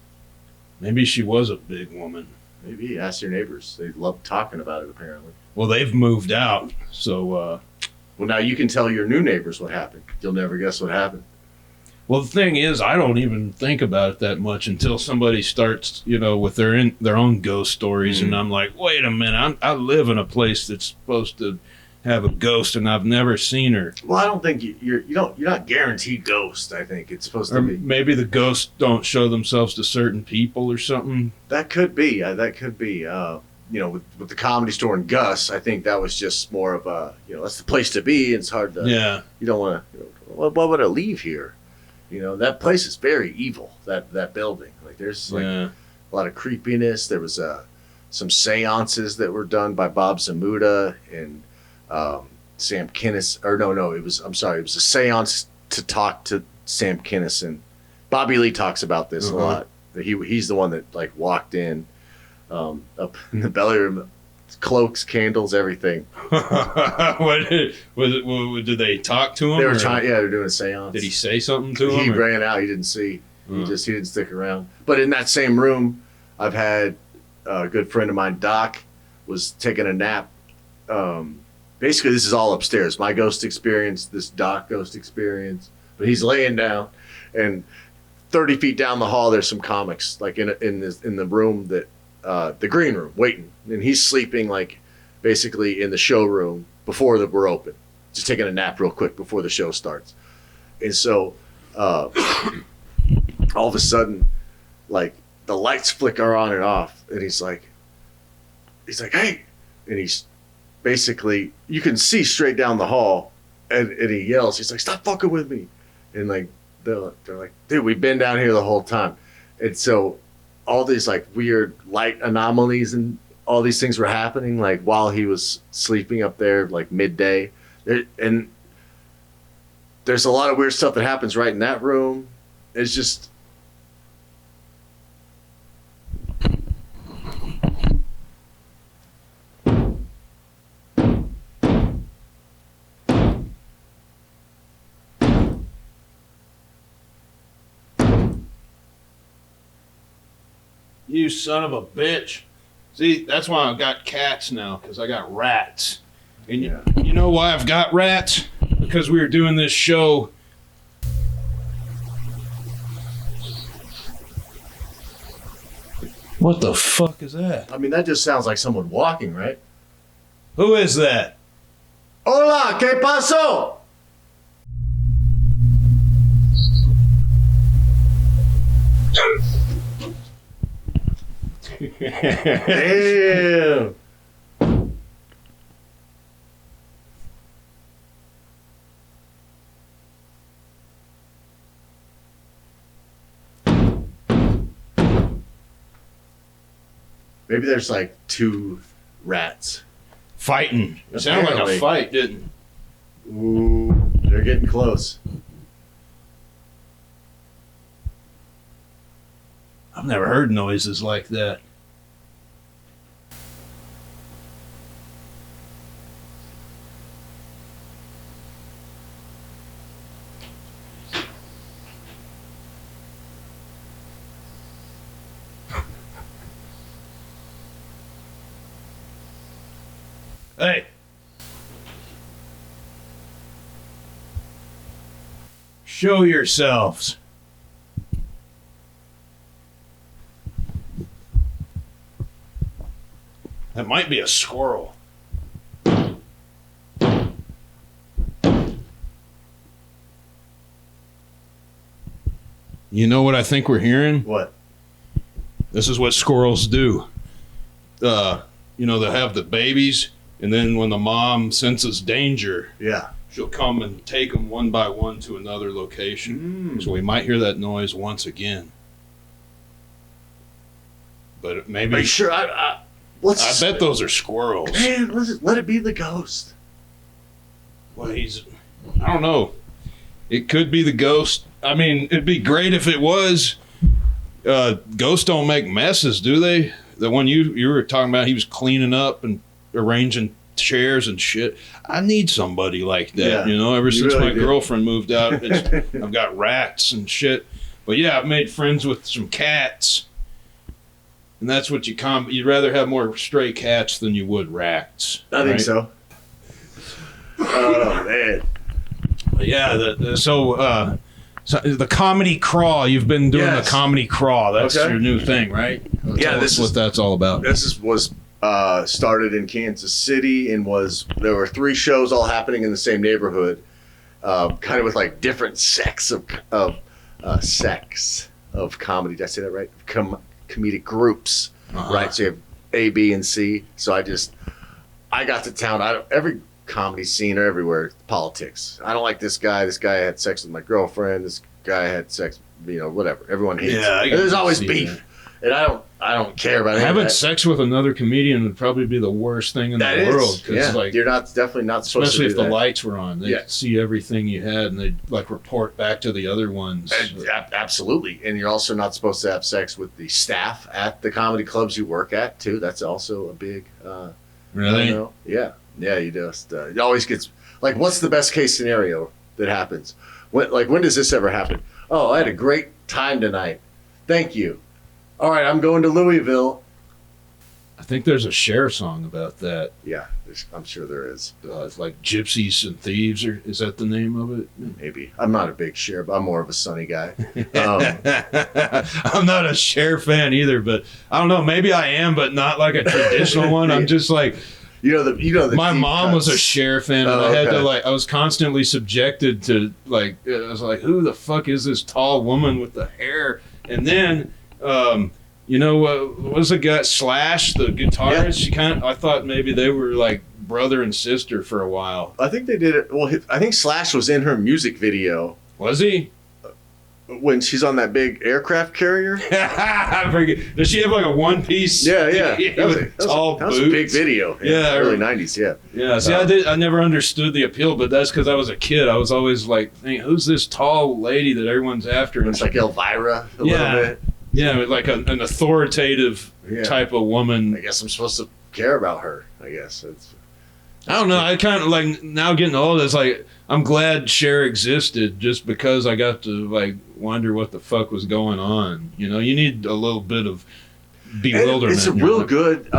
maybe she was a big woman. Maybe ask your neighbors. They love talking about it. Apparently. Well, they've moved out, so. Well, now you can tell your new neighbors what happened. You'll never guess what happened. Well, the thing is, I don't even think about it that much until somebody starts, with their own ghost stories, and I'm like, wait a minute, I live in a place that's supposed to have a ghost, and I've never seen her. Well, I don't think you're not guaranteed ghost. I think it's supposed to be. Maybe the ghosts don't show themselves to certain people or something. That could be. With the Comedy Store and Gus, I think that was just more of a, that's the place to be. And it's hard to. Yeah. You don't want to. Why would I leave here? That place is very evil. That building, like there's a lot of creepiness. There was some seances that were done by Bob Zamuda and Sam Kinison. Or no, it was a seance to talk to Sam Kinison. Bobby Lee talks about this a lot. He's the one that like walked in up in the belly room. Cloaks, candles, everything. What did they talk to him? They were trying. Yeah, they were doing a seance. Did he say something to him? He ran out. He didn't see. He didn't stick around. But in that same room, I've had a good friend of mine, Doc, was taking a nap. Basically, this is all upstairs. My ghost experience, this Doc ghost experience. But he's laying down, and 30 feet down the hall, there's some comics like in the room that. The green room, waiting, and he's sleeping like basically in the showroom before we're open, just taking a nap real quick before the show starts. And so all of a sudden, like the lights flicker on and off, and he's like, hey, and he's basically, you can see straight down the hall, and he yells, he's like, stop fucking with me, and like they're like, dude, we've been down here the whole time. And so all these like weird light anomalies and all these things were happening like while he was sleeping up there, like midday. And there's a lot of weird stuff that happens right in that room. It's just. You son of a bitch. See, that's why I've got cats now, because I got rats. And you know why I've got rats? Because we were doing this show What the fuck is that? I mean, that just sounds like someone walking, right? Who is that? Hola, ¿qué pasó? Damn. Maybe there's like 2 rats Fighting. It sounded like a fight, didn't it? Ooh, they're getting close. I've never heard noises like that. Hey. Show yourselves. That might be a squirrel. You know what I think we're hearing? What? This is what squirrels do. You know, they'll have the babies, and then when the mom senses danger, Yeah. she'll come and take them one by one to another location. So we might hear that noise once again. But maybe... Are you sure? I bet those are squirrels. Man, let it be the ghost. Well, I don't know. It could be the ghost. I mean, it'd be great if it was. Ghosts don't make messes, do they? The one you were talking about, he was cleaning up and arranging chairs and shit. I need somebody like that, Yeah, you know? Ever since really my do. girlfriend moved out, I've got rats and shit. But yeah, I've made friends with some cats. And that's what you'd rather have more stray cats than you would rats. I think so. Oh, man. Yeah, so the comedy crawl, you've been doing the comedy crawl. That's your new thing, right? This is what that's all about. This was started in Kansas City and there were 3 shows all happening in the same neighborhood, kind of with like different sects of comedy. Did I say that right? Comedic groups, right? So you have A, B, and C. So I got to town. Every comedy scene or everywhere, politics. I don't like this guy. This guy had sex with my girlfriend. This guy had sex, whatever. Everyone hates. Yeah, there's always beef, and I don't care about it. Having sex with another comedian would probably be the worst thing in the world. Yeah, like, you're definitely not supposed to do that. Especially if the lights were on. They'd see everything you had, and they'd like report back to the other ones. Absolutely. And you're also not supposed to have sex with the staff at the comedy clubs you work at, too. That's also a big... really? Yeah. Yeah, you just... it always gets... Like, what's the best case scenario that happens? When does this ever happen? Oh, I had a great time tonight. Thank you. All right, I'm going to Louisville. I think there's a Cher song about that. Yeah, I'm sure there is. It's like Gypsies and Thieves, or is that the name of it? Maybe. I'm not a big Cher, but I'm more of a Sunny guy. I'm not a Cher fan either, but I don't know. Maybe I am, but not like a traditional one. I'm just like... my mom was a Cher fan, and I had to I was constantly subjected to I was like, who the fuck is this tall woman with the hair? And then, what was the guy, Slash, the guitarist? Yeah. I thought maybe they were like brother and sister for a while. I think they did it. Well, I think Slash was in her music video. Was he? When she's on that big aircraft carrier. I forget. Does she have like a one-piece? Yeah. That was a big video. Yeah, early 90s, yeah. Yeah, see, I never understood the appeal, but that's because I was a kid. I was always like, who's this tall lady that everyone's after? It's like Elvira a little bit. Yeah, like an authoritative type of woman. I guess I'm supposed to care about her, I guess. I don't know. I kind of like, now getting old, it's like, I'm glad Cher existed just because I got to wonder what the fuck was going on. You need a little bit of bewilderment. And it's a real good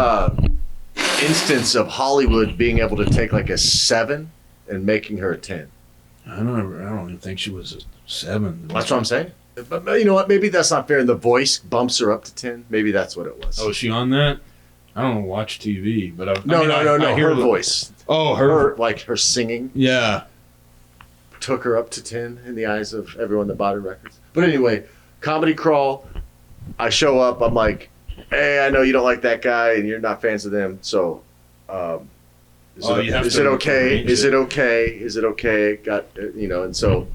instance of Hollywood being able to take like a 7 and making her a 10. I don't even think she was a 7. That's what I'm saying. But you know what? Maybe that's not fair. And The Voice bumps her up to 10. Maybe that's what it was. Oh, is she on that? I don't watch TV, but I no. I hear her voice. Oh, her like her singing. Yeah. Took her up to 10 in the eyes of everyone that bought her records. But anyway, Comedy Crawl. I show up. I'm like, hey, I know you don't like that guy, and you're not fans of them. So, is it okay? Is it okay? Is it okay? Got and so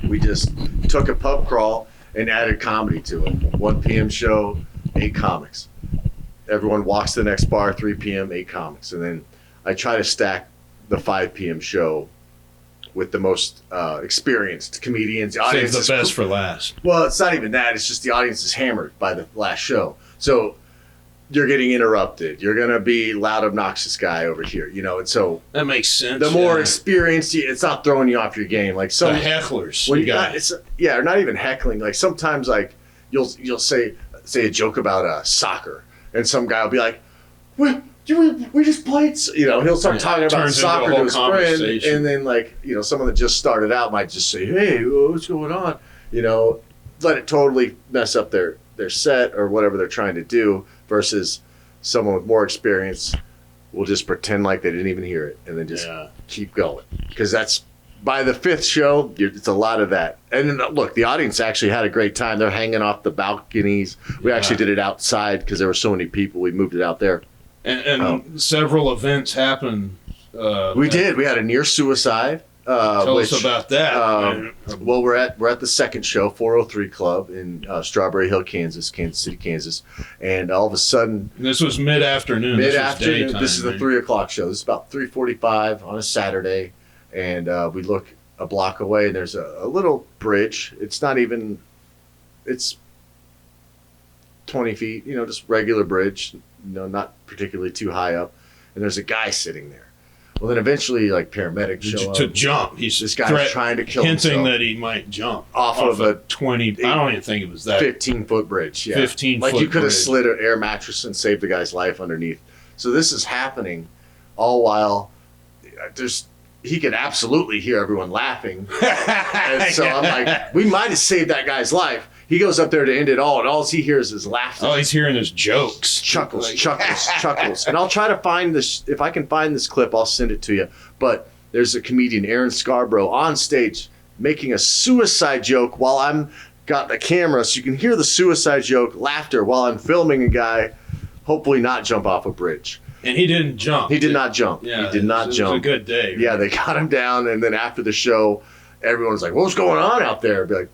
we just took a pub crawl and added comedy to it. 1 p.m. show, 8 comics. Everyone walks to the next bar, 3 p.m., 8 comics. And then I try to stack the 5 p.m. show with the most experienced comedians. The audience Save the best for last. Well, it's not even that. It's just the audience is hammered by the last show. So you're getting interrupted. You're going to be loud, obnoxious guy over here, and so that makes sense. The more experienced, it's not throwing you off your game. Like some the hecklers. When or not even heckling. Like sometimes, like you'll say a joke about soccer. And some guy will be like, we just played, he'll start talking about soccer to his friend. And then someone that just started out might just say, hey, what's going on? Let it totally mess up their set or whatever they're trying to do versus someone with more experience will just pretend like they didn't even hear it and then just keep going. Because that's, by the 5th show, it's a lot of that. And then, look, the audience actually had a great time. They're hanging off the balconies. We actually did it outside because there were so many people. We moved it out there. And several events happened. We did. We had a near suicide. Tell us about that. Well, we're at the 2nd show, 403 Club in Strawberry Hill, Kansas City, Kansas. And all of a sudden... And this was mid-afternoon. This is the 3 o'clock show. This is about 3:45 on a Saturday. And we look a block away, and there's a little bridge. It's not even, it's 20 feet, just regular bridge, not particularly too high up. And there's a guy sitting there. Well, then eventually, paramedics show up. To jump. This guy's trying to kill himself. Hinting that he might jump. Off of a 20, I don't even think it was that. 15-foot bridge, yeah. 15-foot you could have bridge. slid an air mattress and saved the guy's life underneath. So this is happening all while he could absolutely hear everyone laughing. And so I'm like, we might have saved that guy's life. He goes up there to end it all, and all he hears is laughter. All he's hearing is jokes. Chuckles. And I'll try to find this. If I can find this clip, I'll send it to you. But there's a comedian, Aaron Scarborough, on stage making a suicide joke while I'm got the camera, so you can hear the suicide joke, laughter, while I'm filming a guy, hopefully not jump off a bridge. And he didn't jump. He did not jump. Yeah, he did not jump. It was a good day. Right? Yeah, they got him down, and then after the show, everyone's like, what's going on out there? I'd be like,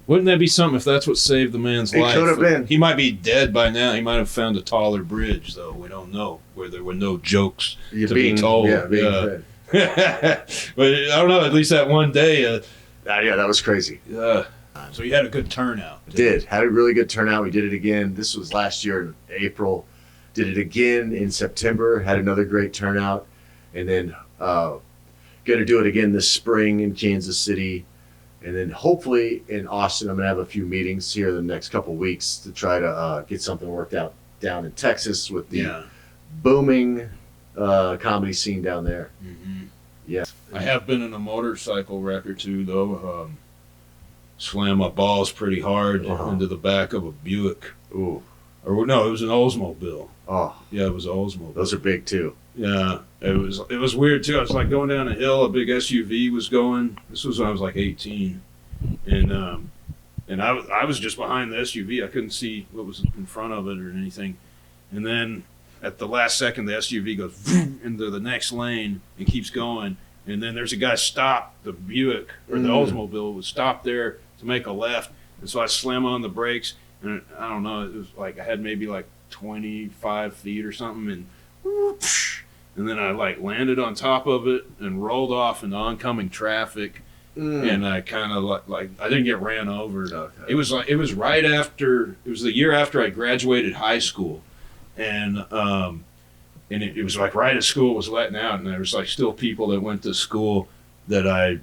wouldn't that be something if that's what saved the man's life? It could have been. He might be dead by now. He might have found a taller bridge, though. We don't know, where there were no jokes be told. Yeah, being but I don't know, at least that one day. Yeah, that was crazy. So you had a good turnout. Had a really good turnout. We did it again. This was last year in April. Did it again in September. Had another great turnout. And then going to do it again this spring in Kansas City. And then hopefully in Austin, I'm going to have a few meetings here in the next couple weeks to try to get something worked out down in Texas with the booming comedy scene down there. Mm-hmm. Yeah. I have been in a motorcycle wreck or two, though. Slammed my balls pretty hard into the back of a Buick. Ooh. Or no, it was an Oldsmobile. Oh. Yeah, it was an Oldsmobile. Those are big, too. Yeah, it was weird, too. I was like going down a hill, a big SUV was going. This was when I was like 18. And I was just behind the SUV. I couldn't see what was in front of it or anything. And then at the last second, the SUV goes into the next lane and keeps going. And then there's a guy stopped, the Buick, or the Oldsmobile was stopped there to make a left. And so I slam on the brakes, and I don't know, it was like I had maybe like 25 feet or something, and then I like landed on top of it and rolled off into oncoming traffic. And I kind of like I didn't get ran over. Okay. It was the year after I graduated high school, and it was like right as school was letting out, and there was like still people that went to school that I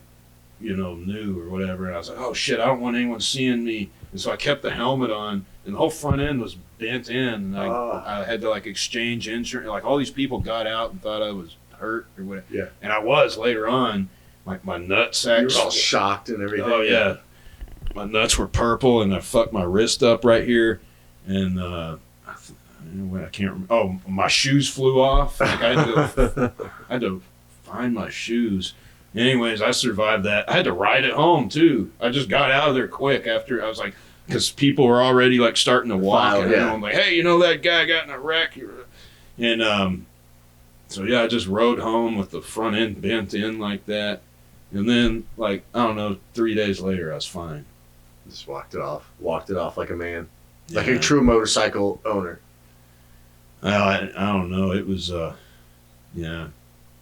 knew or whatever, and I was like, oh shit, I don't want anyone seeing me. And so I kept the helmet on, and the whole front end was bent in, and I had to like exchange insurance. Like all these people got out and thought I was hurt or whatever. Yeah. And I was later on. My nut sack. You were all shocked and everything. Oh yeah. my nuts were purple, and I fucked my wrist up right here, and I can't remember. Oh, my shoes flew off. Like I had to find my shoes. Anyways, I survived that. I had to ride it home too. I just got out of there quick after. I was like, because people were already like starting to walk, and I'm like, hey, that guy got in a wreck, and so yeah, I just rode home with the front end bent in like that, and then like I don't know, 3 days later I was fine. Just walked it off like a man, like a true motorcycle owner. I don't know. It was,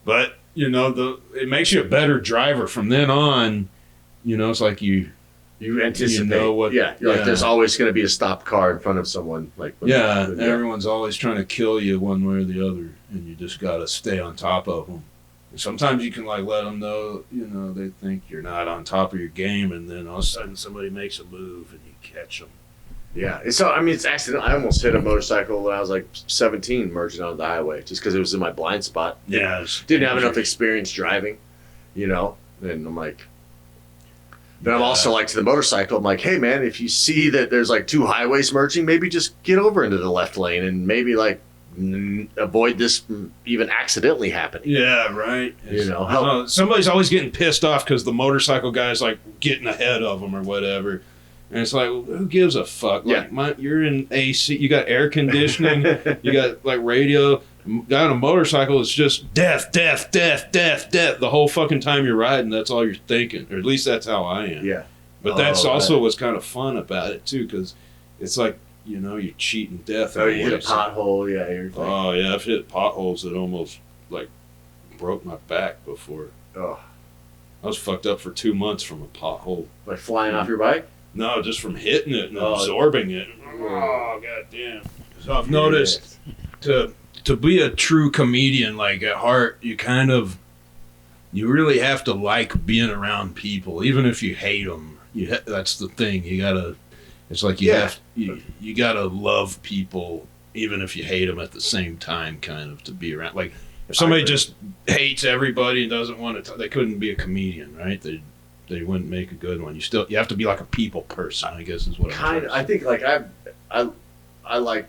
but it makes you a better driver from then on. It's like you anticipate. You're like, there's always going to be a stopped car in front of someone. Like, everyone's always trying to kill you one way or the other, and you just got to stay on top of them. And sometimes you can like let them know, they think you're not on top of your game, and then all of a sudden somebody makes a move and you catch them. Yeah, it's accidental. I almost hit a motorcycle when I was like 17 merging onto the highway just because it was in my blind spot. Yeah. Didn't have enough experience driving, and I'm like, then I'm also like to the motorcycle, I'm like, hey man, if you see that there's like two highways merging, maybe just get over into the left lane and maybe like avoid this from even accidentally happening. Yeah, right. Somebody's always getting pissed off because the motorcycle guy's like getting ahead of them or whatever. And it's like, well, who gives a fuck? Like, you're in AC, you got air conditioning, you got like radio. Guy on a motorcycle, it's just death, death, death, death, death. The whole fucking time you're riding, that's all you're thinking. Or at least that's how I am. Yeah. But that's also what's kind of fun about it too, because it's like, you're cheating death. Oh, you hit a pothole, Oh yeah, I've hit potholes that almost like broke my back before. Oh. I was fucked up for 2 months from a pothole. Like flying off your bike? No, just from hitting it and absorbing it. Oh, goddamn. So I've noticed to be a true comedian, like at heart, you really have to like being around people, even if you hate them. That's the thing. It's like you gotta love people, even if you hate them at the same time, kind of, to be around. Like if somebody just hates everybody and doesn't want to, they couldn't be a comedian, right? They wouldn't make a good one. You have to be like a people person, I guess is what I'm trying to say. I think like I like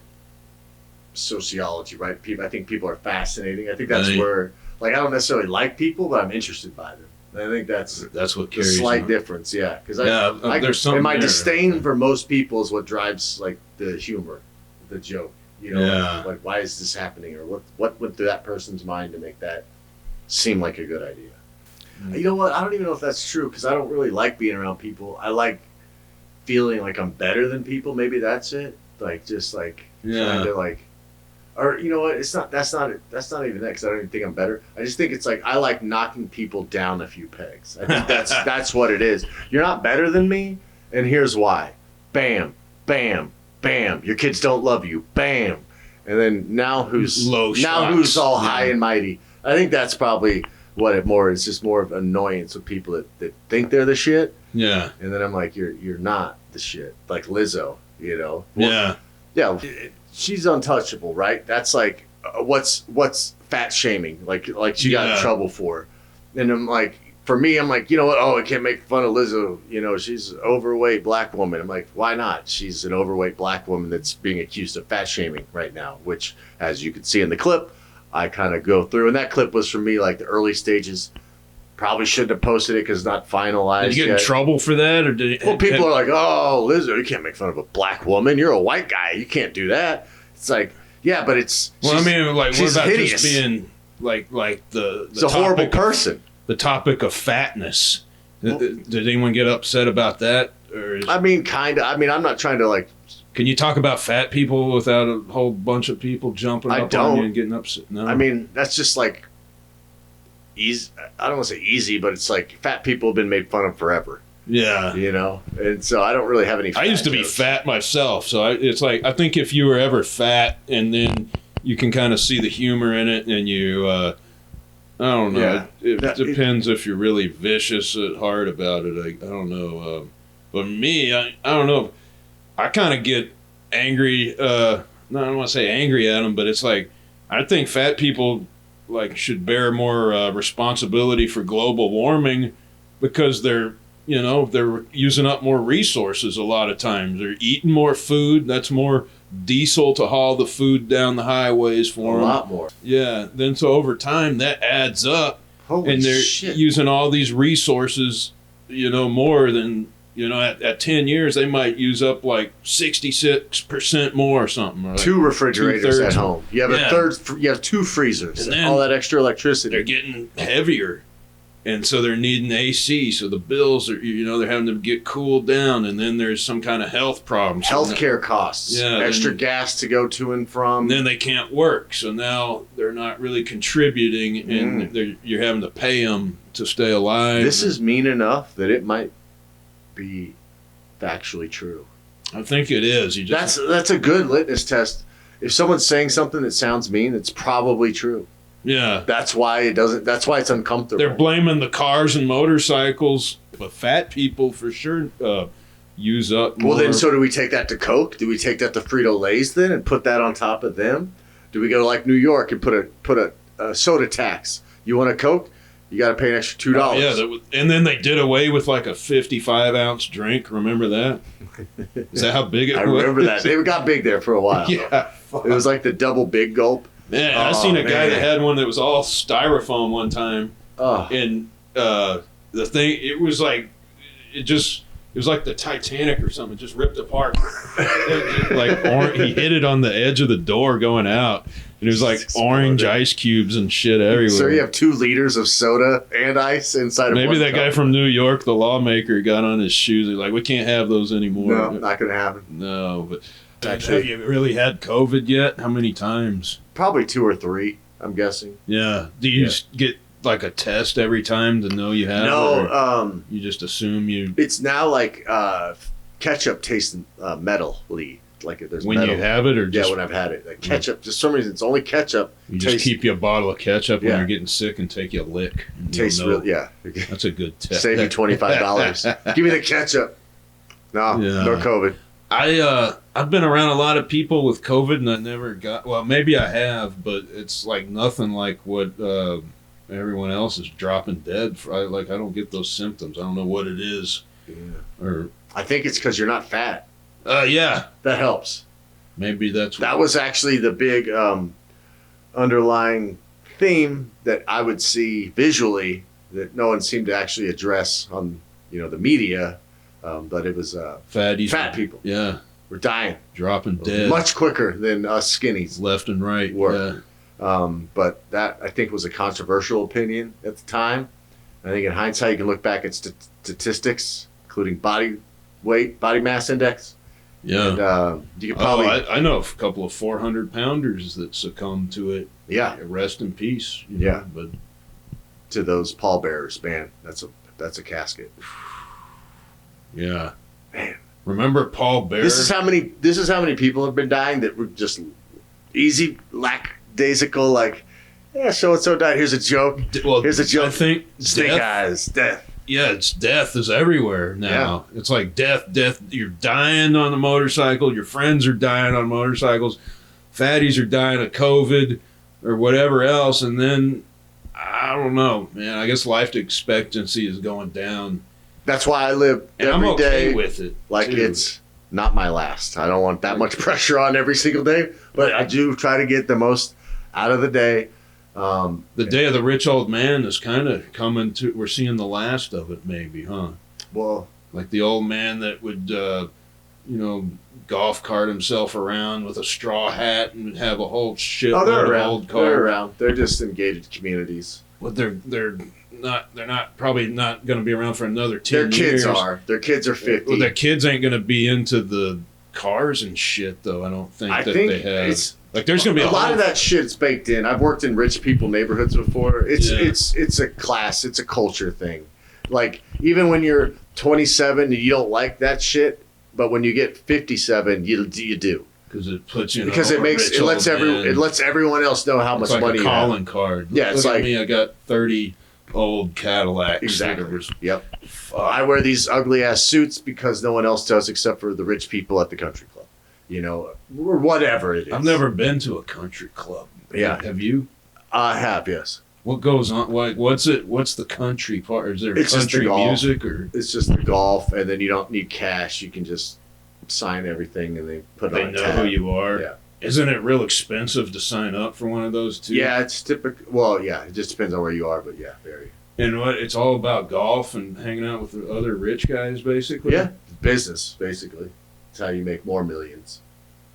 sociology, right? I think people are fascinating. I think that's where, like, I don't necessarily like people, but I'm interested by them. And I think that's what carries the slight difference, yeah. Because there's something. And my disdain for most people is what drives like the humor, the joke. Like why is this happening, or what went through that person's mind to make that seem like a good idea? You know what? I don't even know if that's true because I don't really like being around people. I like feeling like I'm better than people. Maybe that's it. Like just like trying to like, or you know what? It's not. That's not even that because I don't even think I'm better. I just think it's like I like knocking people down a few pegs. I think that's what it is. You're not better than me, and here's why. Bam, bam, bam. Your kids don't love you. Bam, and then now who's all high and mighty? I think that's probably what it more is, just more of annoyance with people that think they're the shit. Yeah. And then I'm like, you're not the shit. Like Lizzo, Well, yeah. She's untouchable, right? That's like, what's fat shaming? Like she got in trouble for. And I'm like, for me, I'm like, you know what? Oh, I can't make fun of Lizzo. She's an overweight black woman. I'm like, why not? She's an overweight black woman that's being accused of fat shaming right now, which, as you can see in the clip, I kind of go through, and that clip was for me like the early stages. Probably shouldn't have posted it because it's not finalized. Did you get in trouble for that, or did? Well, people are like, "Oh, Lizzo, you can't make fun of a black woman. You're a white guy. You can't do that." It's like, yeah, but it's. Well, I mean, like, what about hideous. Just being like the It's a horrible person. The topic of fatness. Did anyone get upset about that? Or I mean, kind of. I mean, I'm not trying to like. Can you talk about fat people without a whole bunch of people jumping up on you and getting upset? No. I mean, that's just like easy. I don't want to say easy, but it's like fat people have been made fun of forever. Yeah. And so I don't really have any. I used to be fat myself, so it's like I think if you were ever fat and then you can kind of see the humor in it, and you, I don't know. Yeah. It depends if you're really vicious at heart about it. I don't know. But me, I don't know. I kind of get angry. I don't want to say angry at them, but it's like I think fat people like should bear more responsibility for global warming because they're you know, they're using up more resources a lot of times. They're eating more food. That's more diesel to haul the food down the highways for them. A lot more. Yeah. Then so over time that adds up. Holy and they're shit. using all these resources, you know, more than, you know, at 10 years, they might use up like 66% more or something. Or like 2 refrigerators at home. You have Yeah. a third. You have 2 freezers. And then all that extra electricity. They're getting heavier. And so they're needing AC. So the bills are, you know, they're having to get cooled down. And then there's some kind of health problems. Healthcare costs. Yeah, Extra and- gas to go to and from. And then they can't work. So now they're not really contributing. And you're having to pay them to stay alive. This is mean enough that it might be factually true. I think it is. You just, That's a good litmus test. If someone's saying something that sounds mean, it's probably true. yeah. That's why it doesn't. That's why it's uncomfortable. They're blaming the cars and motorcycles, but fat people for sure use up more. Well, then, so do we take that to Coke? Do we take that to Frito-Lay's then and put that on top of them? Do we go to like New York and put a soda tax? You want a Coke? You got to pay an extra $2. Yeah, and then they did away with like a 55-ounce drink. Remember that? Is that how big it was? I remember that. They got big there for a while. Yeah. It was like the double big gulp. Man, I seen a guy that had one that was all styrofoam one time. Oh. And the thing, it was like the Titanic or something. It just ripped apart. He hit it on the edge of the door going out. And it was like orange ice cubes and shit everywhere. So you have 2 liters of soda and ice inside of Maybe one that cup? guy from New York, the lawmaker, got on his shoes. He's like, we can't have those anymore. No, not going to happen. No, but Actually- have you really had COVID yet? How many times? Probably 2 or 3, I'm guessing. Yeah. Do you get like a test every time to know you have it? No, Or you just assume you... it's now like ketchup tastes metally. Like there's When metal. you have it or just... Yeah, when I've had it. Like ketchup, for some reason, it's only ketchup. You just keep you a bottle of ketchup when Yeah. you're getting sick and take you a lick. And Tastes you'll know. real, yeah. That's a good test. Save you $25. Give me the ketchup. No, Yeah. no COVID. I've been around a lot of people with COVID and I never got... Well, maybe I have, but it's like nothing like what everyone else is dropping dead. I don't get those symptoms. I don't know what it is. Yeah. Or I think it's because you're not fat. yeah. That helps. Maybe that's That was actually the big underlying theme that I would see visually that no one seemed to actually address on the media, but it was fatties. fat people. Yeah. We're dying Dropping dead. much quicker than us skinnies Left and right. were. But that I think was a controversial opinion at the time. I think in hindsight you can look back at statistics, including body weight, body mass index. Yeah. And you could probably I know a couple of 400-pounders that succumbed to it. Yeah. Rest in peace. Yeah. But to those pallbearers, man. That's a casket. yeah. Man. Remember Paul Bear? This is how many people have been dying that were just easy lackadaisical, like, yeah, so and so died. Here's a joke. Well, Here's a joke. I think Snake death, eyes, death. yeah, it's death is everywhere now. It's like death. You're dying on the motorcycle. Your friends are dying on motorcycles. Fatties are dying of COVID or whatever else. And then, I don't know, man. I guess life expectancy is going down. That's why I live And every I'm okay day with it. like too. it's not my last. I don't want that much pressure on every single day, but I do try to get the most out of the day. The day of the rich old man is kind of coming to. We're seeing the last of it, maybe, huh? Well, Like the old man that would, golf cart himself around with a straw hat and would have a whole shit they're load of around. old They're cars. around. They're just in gated communities. But they're not probably not going to be around for another 10 Their years. kids are. Their kids are 50. Well, their kids ain't going to be into the cars and shit, though. I don't think they have. It's like there's going to be a lot of that shit's baked in. I've worked in rich people neighborhoods before. It's a class. It's a culture thing. Like even when you're 27 and you don't like that shit, but when you get 57, you do. Because it puts you. Because it lets everyone else know how much like money a you have. calling card. Yeah, it's Look at like me. I got 30 old Cadillacs. Exactly. Yep. I wear these ugly ass suits because no one else does except for the rich people at the country club. Or whatever it is. I've never been to a country club. Yeah. Have you? I have, yes. What goes on? What's it? What's the country part? Is there It's just the country golf. music or? It's just the golf, and then you don't need cash. You can just sign everything, and they put it on a They know tab. who you are. Yeah. Isn't it real expensive to sign up for one of those too? Yeah, it's typical. Well, yeah, it just depends on where you are, but yeah, very. And what? It's all about golf and hanging out with the other rich guys, basically. Yeah, business basically. It's how you make more millions.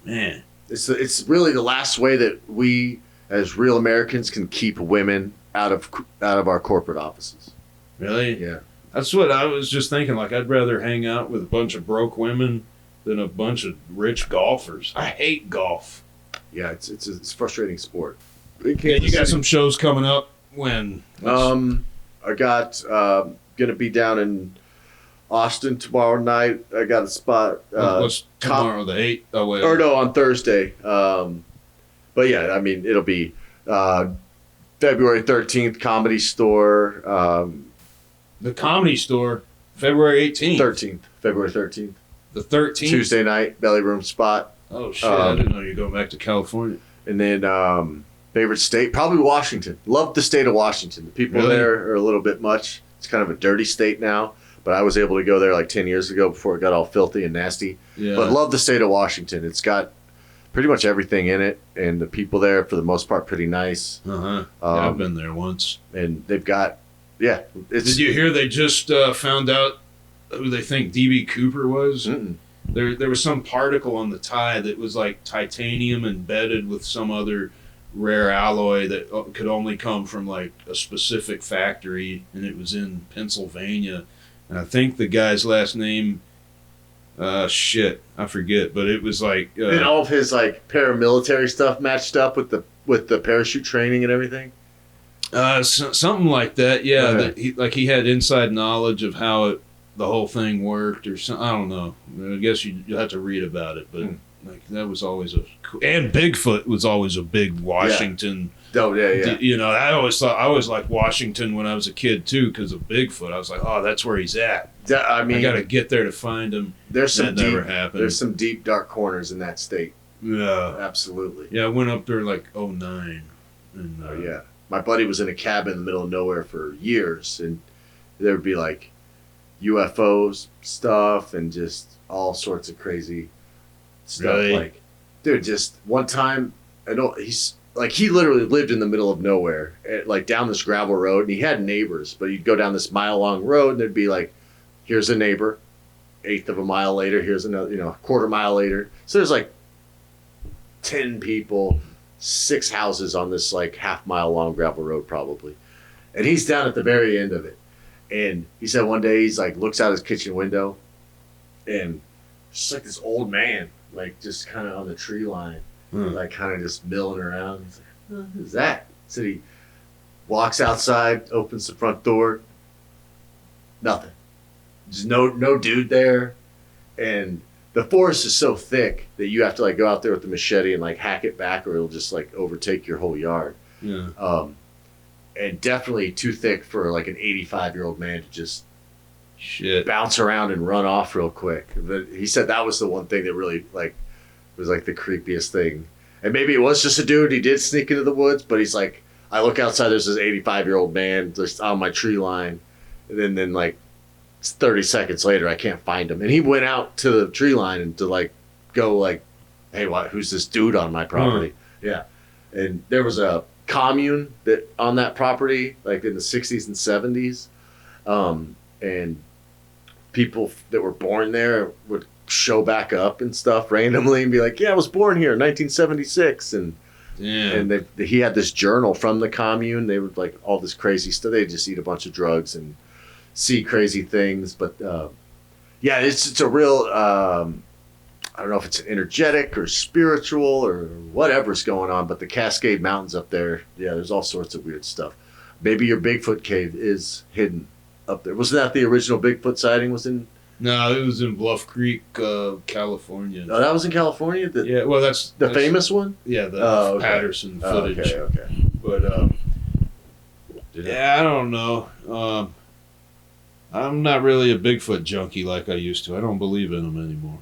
Man. It's really the last way that we, as real Americans, can keep women out of our corporate offices. Really? Yeah. That's what I was just thinking. Like, I'd rather hang out with a bunch of broke women than a bunch of rich golfers. I hate golf. Yeah, it's a frustrating sport. Yeah, you got some shows coming up when? I got gonna be down in Austin tomorrow night. I got a spot. What's tomorrow, the 8th? Oh, wait. Or no, on Thursday. But yeah, I mean, it'll be February 13th, Comedy Store. The Comedy Store, February 18th. 13th, February 13th. The 13th? Tuesday night, belly room spot. Oh, shit. I didn't know you were going back to California. And then favorite state, probably Washington. Love the state of Washington. The people Really? there are a little bit much. It's kind of a dirty state now, but I was able to go there like 10 years ago before it got all filthy and nasty. Yeah. But love the state of Washington. It's got pretty much everything in it, and the people there, for the most part, pretty nice. Uh-huh. Yeah, I've been there once. And they've got, yeah. Did you hear they just found out who they think D.B. Cooper was? Mm-mm. There was some particle on the tie that was like titanium embedded with some other rare alloy that could only come from like a specific factory, and it was in Pennsylvania. And I think the guy's last name, shit, I forget, but it was like and all of his like paramilitary stuff matched up with the parachute training and everything. Something like that. Yeah, Okay. that he had inside knowledge of how the whole thing worked, or something. I don't know. I guess you'll have to read about it, but like that was always and Bigfoot was always a big Washington. Oh yeah. You know, I always liked Washington when I was a kid too because of Bigfoot. I was like, oh, that's where he's at. I mean, I got to get there to find him. There's some that never happened. There's some deep dark corners in that state. Yeah, Absolutely. yeah. I went up there like 2009. And Oh yeah. My buddy was in a cabin in the middle of nowhere for years, and there would be like UFOs stuff and just all sorts of crazy stuff. Really? Like, dude, just one time, he literally lived in the middle of nowhere, like down this gravel road, and he had neighbors, but you'd go down this mile-long road, and there'd be like, here's a neighbor, eighth of a mile later, here's another, quarter mile later. So there's like 10 people, 6 houses on this like half-mile long gravel road probably. And he's down at the very end of it. And he said one day he's like, looks out his kitchen window, and just like this old man, like just kind of on the tree line, like kind of just milling around. He's like, who's that? So he walks outside, opens the front door. Nothing. Just no dude there. And the forest is so thick that you have to like go out there with the machete and like hack it back, or it'll just like overtake your whole yard. Yeah. And definitely too thick for like an 85-year-old man to just Shit. bounce around and run off real quick. But he said that was the one thing that really like was like the creepiest thing. And maybe it was just a dude. He did sneak into the woods, but he's like, I look outside, there's this 85-year-old man just on my tree line. And then like 30 seconds later, I can't find him. And he went out to the tree line and to like go like, hey, who's this dude on my property? Yeah. And there was a commune that on that property, like in the 60s and 70s. And people that were born there would show back up and stuff randomly and be like, yeah, I was born here in 1976. And he had this journal from the commune. They would like all this crazy stuff. They'd just eat a bunch of drugs and see crazy things. But yeah, it's a real, I don't know if it's energetic or spiritual or whatever's going on, but the Cascade Mountains up there, yeah, there's all sorts of weird stuff. Maybe your Bigfoot cave is hidden up there. Wasn't that the original Bigfoot sighting was in? No, it was in Bluff Creek, California. Oh, that was in California? Yeah, well, that's the famous one? Yeah, the okay. Patterson footage. Okay. But, yeah, I don't know. I'm not really a Bigfoot junkie like I used to. I don't believe in them anymore.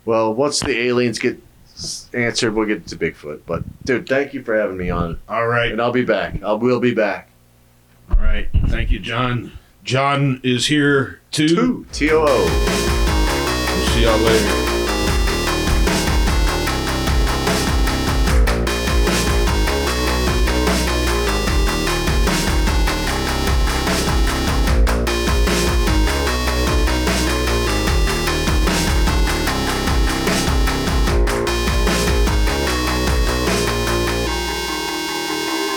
Well, once the aliens get answered. We'll get to Bigfoot. But, dude, thank you for having me on. All right. And I'll be back. I will be back. All right. Thank you, John. John is here too. T-O-O. We'll see y'all later.